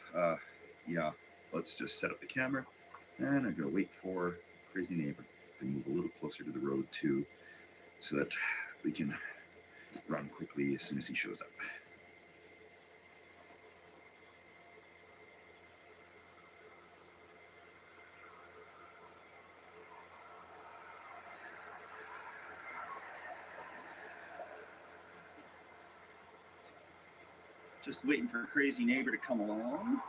yeah, let's just set up the camera, and I'm going to wait for Crazy Neighbor to move a little closer to the road too, so that we can run quickly as soon as he shows up. Just waiting for Crazy Neighbor to come along,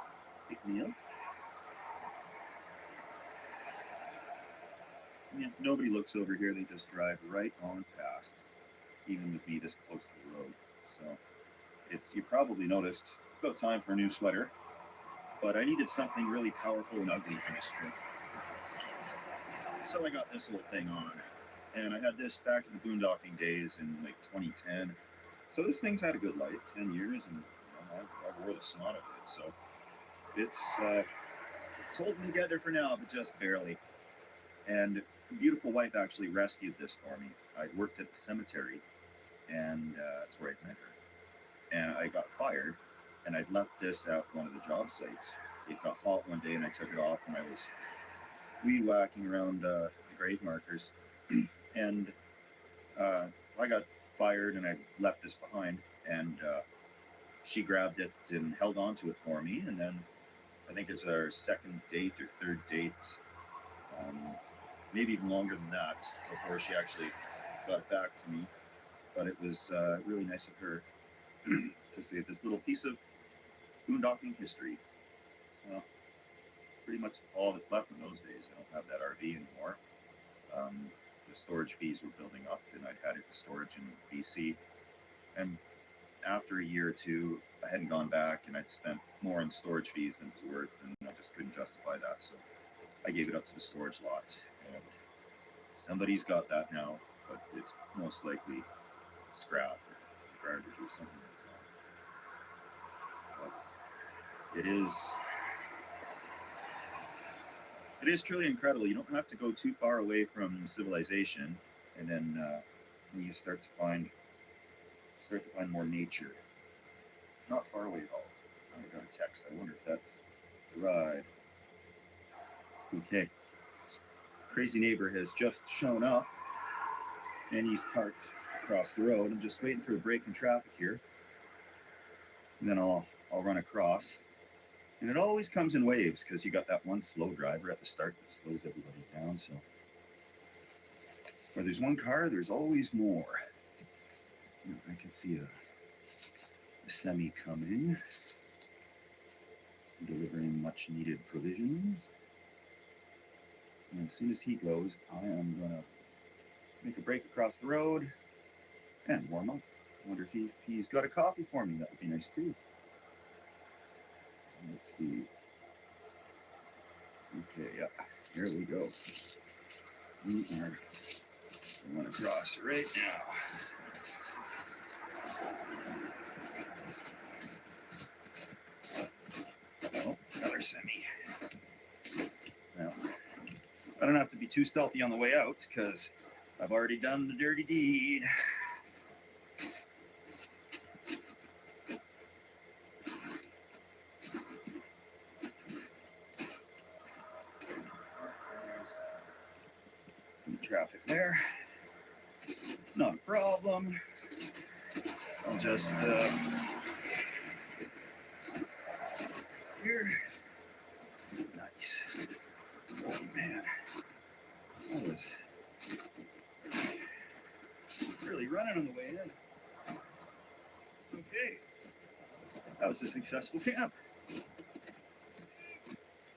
pick me up. Yeah, nobody looks over here, they just drive right on past, even with me this close to the road. So you probably noticed, it's about time for a new sweater, but I needed something really powerful and ugly for this trip. So I got this little thing on, and I had this back in the boondocking days in like 2010. So this thing's had a good life, 10 years, and I wore the snot of it. So it's holding together for now, but just barely. And a beautiful wife actually rescued this for me. I worked at the cemetery, and that's where I met her. And I got fired, and I'd left this at one of the job sites. It got hot one day, and I took it off, and I was weed whacking around the grave markers, and I got fired, and I left this behind, and she grabbed it and held on to it for me, and then I think it's our second date or third date, maybe even longer than that, before she actually got back to me. But it was really nice of her to save this little piece of boondocking history. So, pretty much all that's left in those days. I don't have that RV anymore. The storage fees were building up, and I'd had it in storage in BC. And after a year or two, I hadn't gone back, and I'd spent more on storage fees than it was worth, and I just couldn't justify that. So I gave it up to the storage lot, and somebody's got that now, but it's most likely scrap or garbage or something like that. But it is truly incredible. You don't have to go too far away from civilization, and then you start to find more nature. Not far away at all. I got a text. I wonder if that's the ride. Okay. Crazy neighbor has just shown up, and he's parked across the road. I'm just waiting for the break in traffic here, and then I'll run across. And it always comes in waves, because you got that one slow driver at the start that slows everybody down. So where there's one car, there's always more. I can see a semi coming, delivering much needed provisions. And as soon as he goes, I am gonna make a break across the road and warm up. I wonder if he's got a coffee for me. That would be nice too. Let's see. Okay, yeah, here we go. We are going across right now. Oh, another semi. Well, I don't have to be too stealthy on the way out, because I've already done the dirty deed. Some traffic there. Not a problem. I'll just here. Nice. Oh man, that was really running on the way in. Okay, that was a successful camp.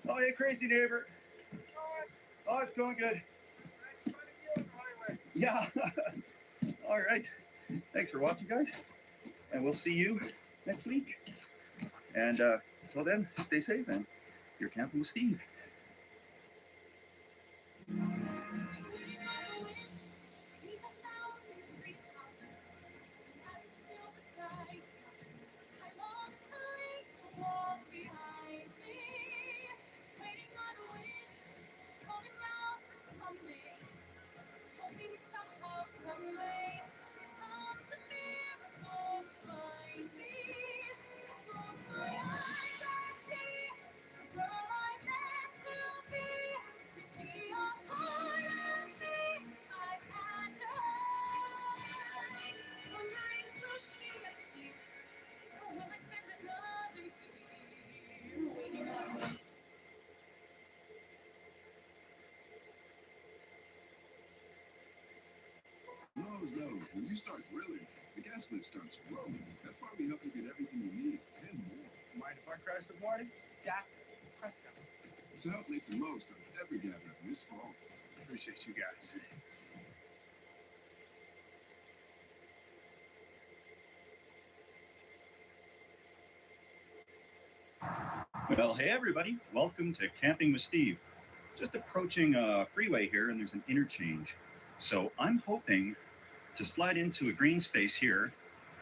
Oh, hey, crazy neighbor. Oh, it's going good. Yeah. All right. Thanks for watching, guys. And we'll see you next week. And until then, stay safe, and you're camping with Steve. knows when you start grilling, the gas list starts growing. That's why we help you get everything you need and more. Mind if I crash the party? Dak, press go. To help make the most out of every gathering this fall. Appreciate you guys. Well, hey everybody, welcome to Camping with Steve. Just approaching a freeway here, and there's an interchange. So I'm hoping to slide into a green space here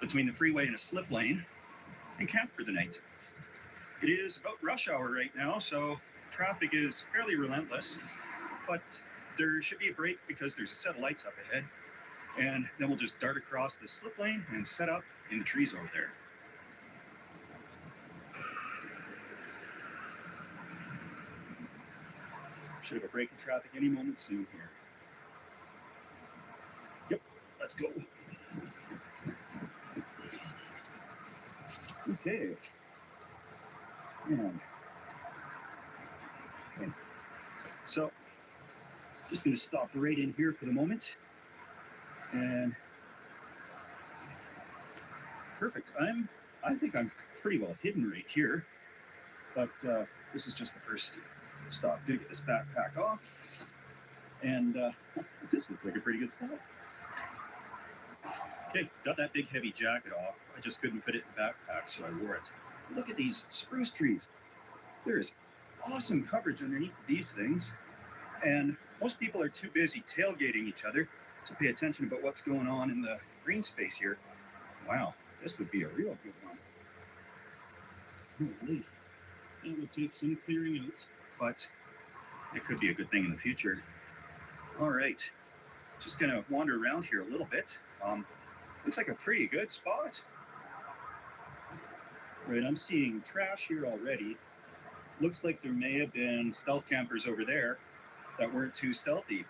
between the freeway and a slip lane and camp for the night. It is about rush hour right now, so traffic is fairly relentless, but there should be a break because there's a set of lights up ahead, and then we'll just dart across the slip lane and set up in the trees over there. Should have a break in traffic any moment soon here. Yep, let's go. Okay. And okay. So just going to stop right in here for the moment. And perfect. I think I'm pretty well hidden right here. But this is just the first stop. Gonna get this backpack off. And this looks like a pretty good spot. Okay, got that big heavy jacket off. I just couldn't fit it in the backpack, so I wore it. Look at these spruce trees. There is awesome coverage underneath these things. And most people are too busy tailgating each other to pay attention about what's going on in the green space here. Wow, this would be a real good one. Holy. It would take some clearing out, but it could be a good thing in the future. All right, just gonna wander around here a little bit. Looks like a pretty good spot. Right, I'm seeing trash here already. Looks like there may have been stealth campers over there that weren't too stealthy.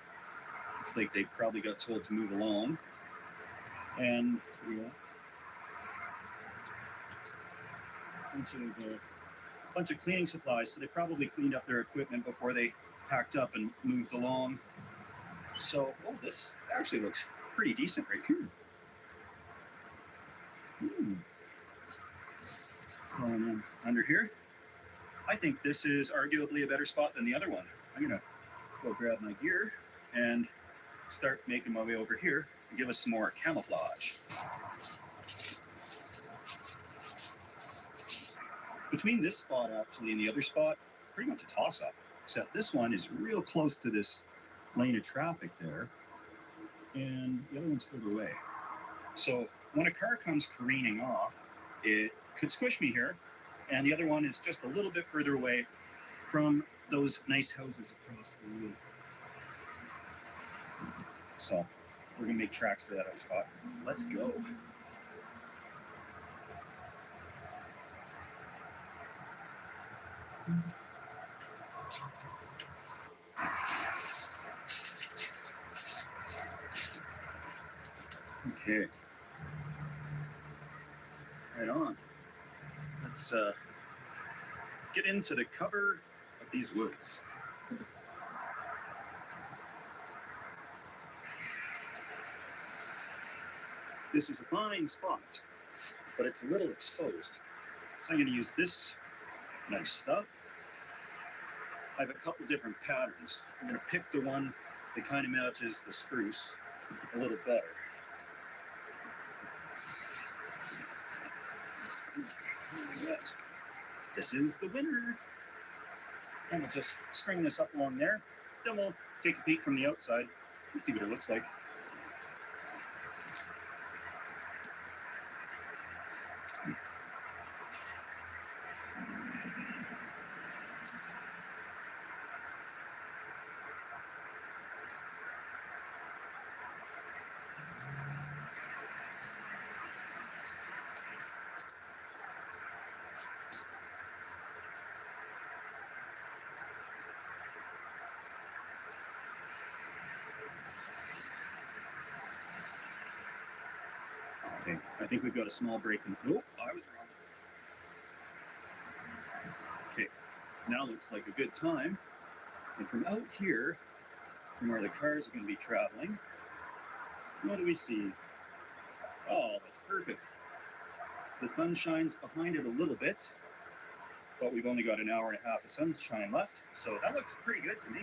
It's like they probably got told to move along. And yeah, bunch of cleaning supplies, so they probably cleaned up their equipment before they packed up and moved along. So, oh, this actually looks pretty decent right here. Under here, I think this is arguably a better spot than the other one. I'm gonna go grab my gear and start making my way over here and give us some more camouflage. Between this spot actually and the other spot, pretty much a toss-up, except this one is real close to this lane of traffic there, and the other one's further away. So when a car comes careening off, it could squish me here, and the other one is just a little bit further away from those nice houses across the road. So we're gonna make tracks for that other spot. Let's go. Okay. Right on. Let's get into the cover of these woods. This is a fine spot, but it's a little exposed. So I'm going to use this nice stuff. I have a couple different patterns. I'm going to pick the one that kind of matches the spruce a little better. Let's see what we got. This is the winner. And we'll just string this up along there. Then we'll take a peek from the outside and see what it looks like. Okay, I think we've got a small break in. Nope, I was wrong. Okay, now looks like a good time. And from out here, from where the cars are going to be traveling, what do we see? Oh, that's perfect. The sun shines behind it a little bit, but we've only got an hour and a half of sunshine left, so that looks pretty good to me.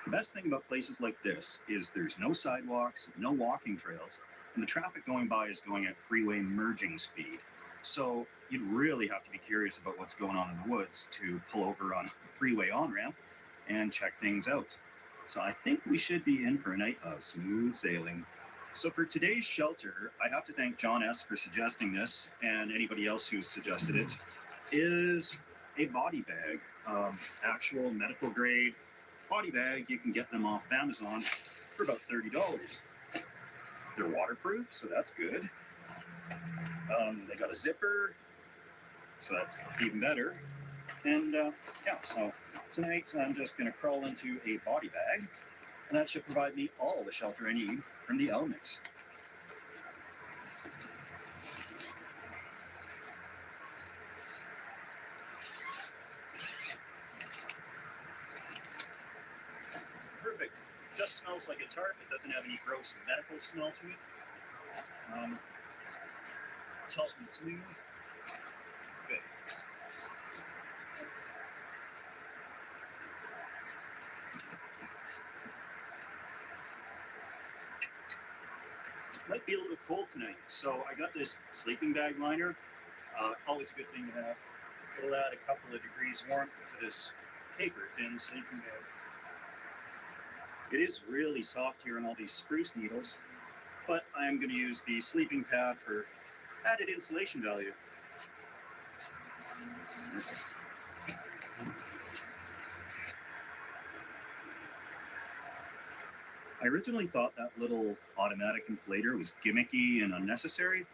The best thing about places like this is there's no sidewalks, no walking trails, and the traffic going by is going at freeway merging speed. So you'd really have to be curious about what's going on in the woods to pull over on a freeway on-ramp and check things out. So I think we should be in for a night of smooth sailing. So for today's shelter, I have to thank John S. for suggesting this, and anybody else who suggested it, is a body bag, actual medical grade body bag. You can get them off of Amazon for about $30. They're waterproof, so that's good. They got a zipper, So that's even better. And yeah, so tonight I'm just going to crawl into a body bag, and that should provide me all the shelter I need from the elements. Perfect. Just smells like a tarp. It doesn't have any gross medical smell to it. Tells me it's new. Good. Might be a little cold tonight, so I got this sleeping bag liner. Always a good thing to have. It'll add a couple of degrees warmth to this paper-thin sleeping bag. It is really soft here on all these spruce needles, but I'm going to use the sleeping pad for added insulation value. I originally thought that little automatic inflator was gimmicky and unnecessary,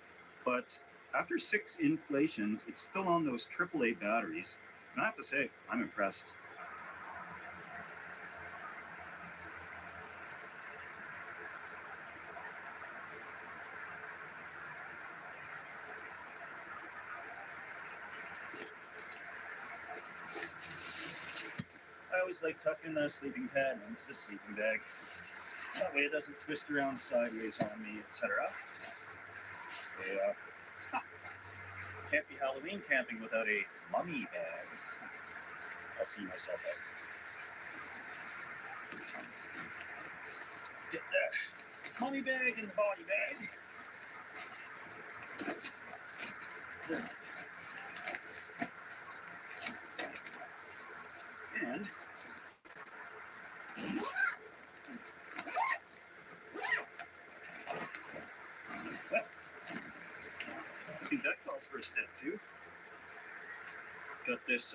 but after 6 inflations, it's still on those AAA batteries, and I have to say, I'm impressed. I always like tucking the sleeping pad into the sleeping bag. That way it doesn't twist around sideways on me, etc. Can't be Halloween camping without a mummy bag. I'll see myself out. Get the mummy bag in the body bag. And well, I think that calls for a step 2. Got this,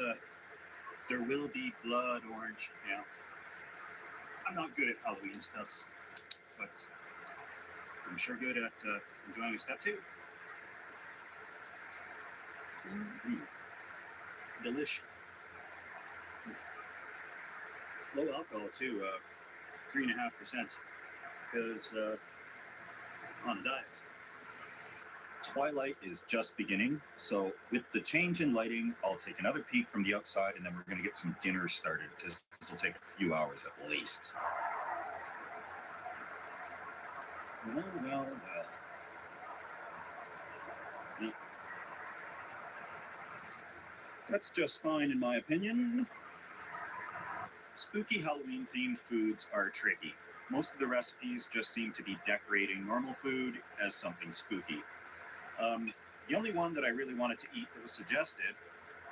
there will be blood orange. Yeah. I'm not good at Halloween stuff, but I'm sure good at enjoying a step 2. Delish. Low alcohol too, 3.5%, because on a diet. Twilight is just beginning, so with the change in lighting, I'll take another peek from the outside, and then we're going to get some dinner started, because this will take a few hours at least. Well. Yeah. That's just fine in my opinion. Spooky Halloween themed foods are tricky. Most of the recipes just seem to be decorating normal food as something spooky. The only one that I really wanted to eat that was suggested,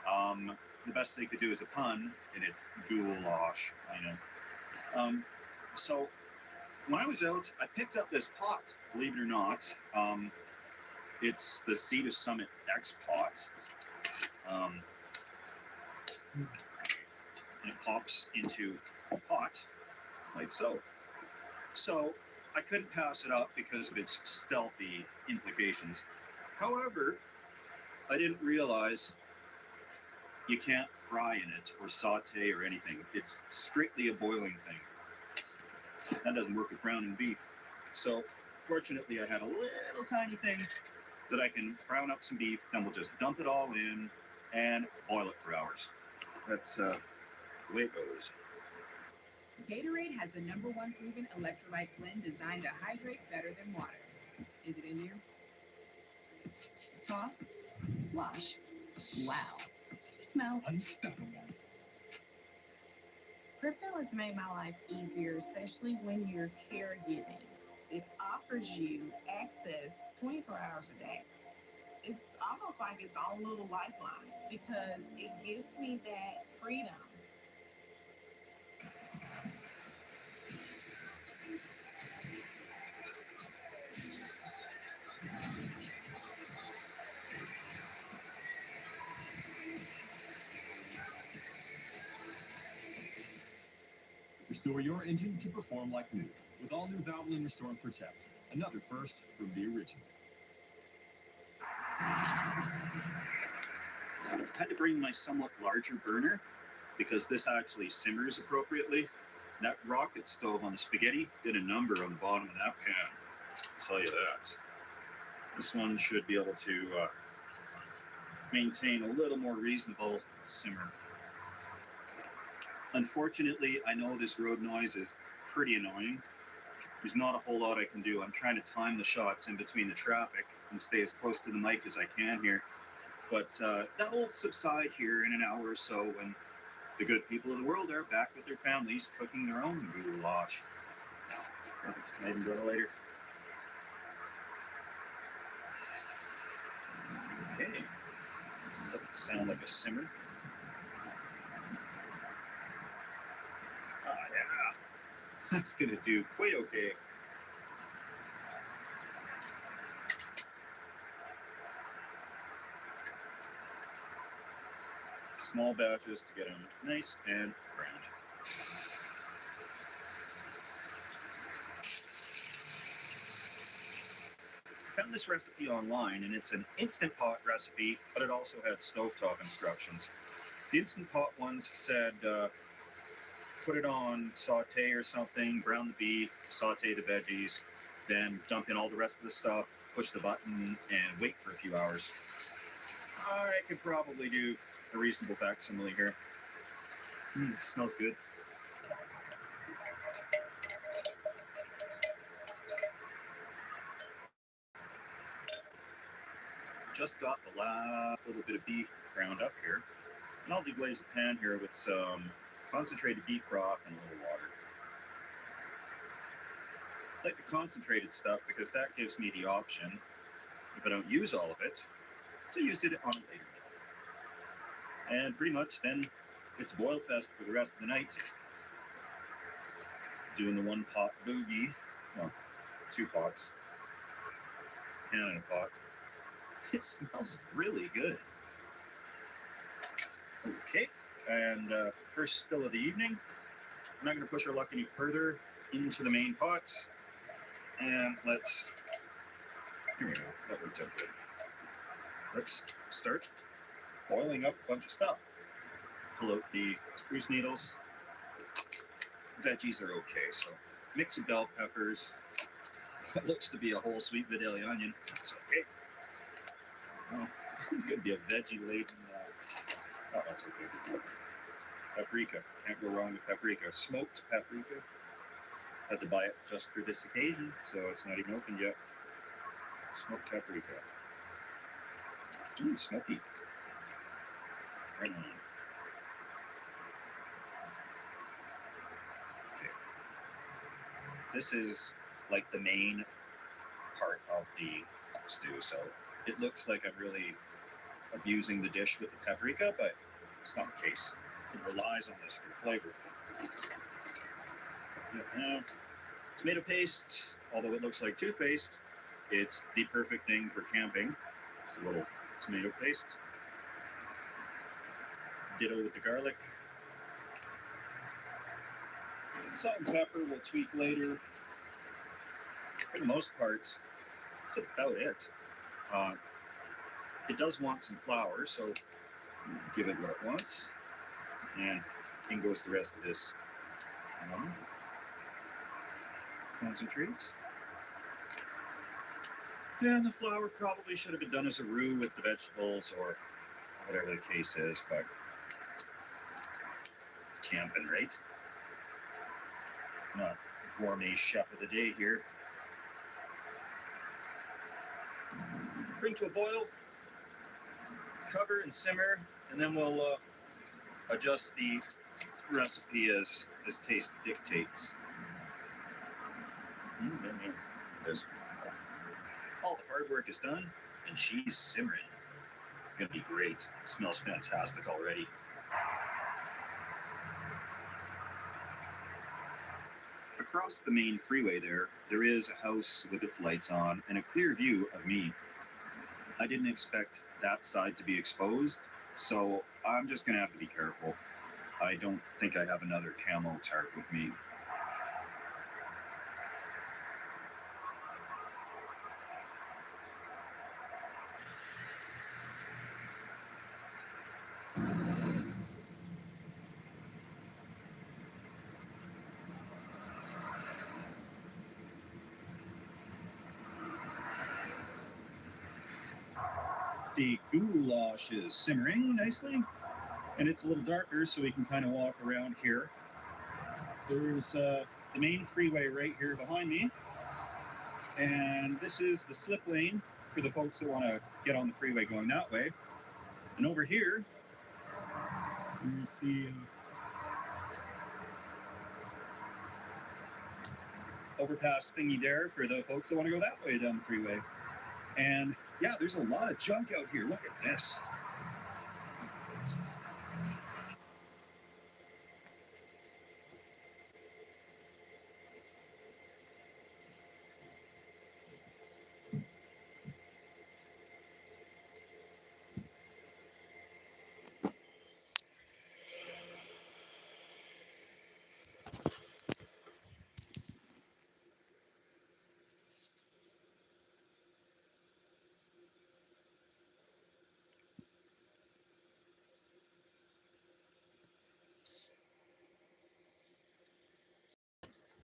the best they could do is a pun, and it's goulash, I know. So when I was out, I picked up this pot, believe it or not. It's the Sea to Summit X pot. And it pops into a pot, like so. So I couldn't pass it up because of its stealthy implications. However, I didn't realize you can't fry in it or saute or anything. It's strictly a boiling thing. That doesn't work with browning beef. So fortunately, I had a little tiny thing that I can brown up some beef, then we'll just dump it all in and boil it for hours. That's the way it goes. Gatorade has the #1 proven electrolyte blend designed to hydrate better than water. Is it in you? Toss, flush. Wow. Smell. Unstoppable. Crypto has made my life easier, especially when you're caregiving. It offers you access 24 hours a day. It's almost like its own little lifeline because it gives me that freedom. Restore your engine to perform like new with all new Valvoline Restore and Protect. Another first from the original. I had to bring my somewhat larger burner because this actually simmers appropriately. That rocket stove on the spaghetti did a number on the bottom of that pan, I'll tell you that. This one should be able to maintain a little more reasonable simmer. Unfortunately, I know this road noise is pretty annoying. There's not a whole lot I can do. I'm trying to time the shots in between the traffic and stay as close to the mic as I can here. But that'll subside here in an hour or so when the good people of the world are back with their families cooking their own goulash. Perfect. I can go to later. Okay. Doesn't sound like a simmer. Ah, yeah. That's gonna do quite okay. Small batches to get them nice and browned. Found this recipe online, and it's an Instant Pot recipe, but it also had stovetop instructions. The Instant Pot ones said put it on saute or something, brown the beef, saute the veggies, then dump in all the rest of the stuff, push the button, and wait for a few hours. I could probably do a reasonable facsimile here. Smells good. Just got the last little bit of beef ground up here, and I'll deglaze the pan here with some concentrated beef broth and a little water. I like the concentrated stuff because that gives me the option, if I don't use all of it, to use it on a later meal. And pretty much then it's boil fest for the rest of the night. Doing the one pot boogie, well, 2 pots, pan in a pot. It smells really good. Okay, and first spill of the evening. I'm not going to push our luck any further into the main pot. And let's, here we go, that worked out good. Let's start boiling up a bunch of stuff. Pull out the spruce needles. Veggies are okay, so mix of bell peppers. What looks to be a whole sweet Vidalia onion. It's okay. Oh, it's going to be a veggie laden. Oh, that's okay. Paprika. Can't go wrong with paprika. Smoked paprika. Had to buy it just for this occasion, so it's not even opened yet. Smoked paprika. Ooh, smoky. Right on. Okay. This is like the main part of the stew, so it looks like I'm really abusing the dish with the paprika, but it's not the case. It relies on this for flavor. Now, tomato paste, although it looks like toothpaste, it's the perfect thing for camping. Just a little tomato paste. Ditto with the garlic. Salt and pepper we'll tweak later. For the most part, that's about it. It does want some flour, so give it what it wants. And in goes the rest of this concentrate. Yeah, the flour probably should have been done as a roux with the vegetables or whatever the case is, but it's camping, right? Not gourmet chef of the day here. Bring to a boil, cover and simmer, and then we'll adjust the recipe as taste dictates. There's all the hard work is done, and she's simmering. It's gonna be great. It smells fantastic already. Across the main freeway there is a house with its lights on and a clear view of me. I didn't expect that side to be exposed, so I'm just gonna have to be careful. I don't think I have another camo tarp with me. The goulash is simmering nicely, and it's a little darker, so we can kind of walk around here. There's the main freeway right here behind me, and this is the slip lane for the folks that want to get on the freeway going that way. And over here, there's the overpass thingy there for the folks that want to go that way down the freeway. And yeah, there's a lot of junk out here. Look at this.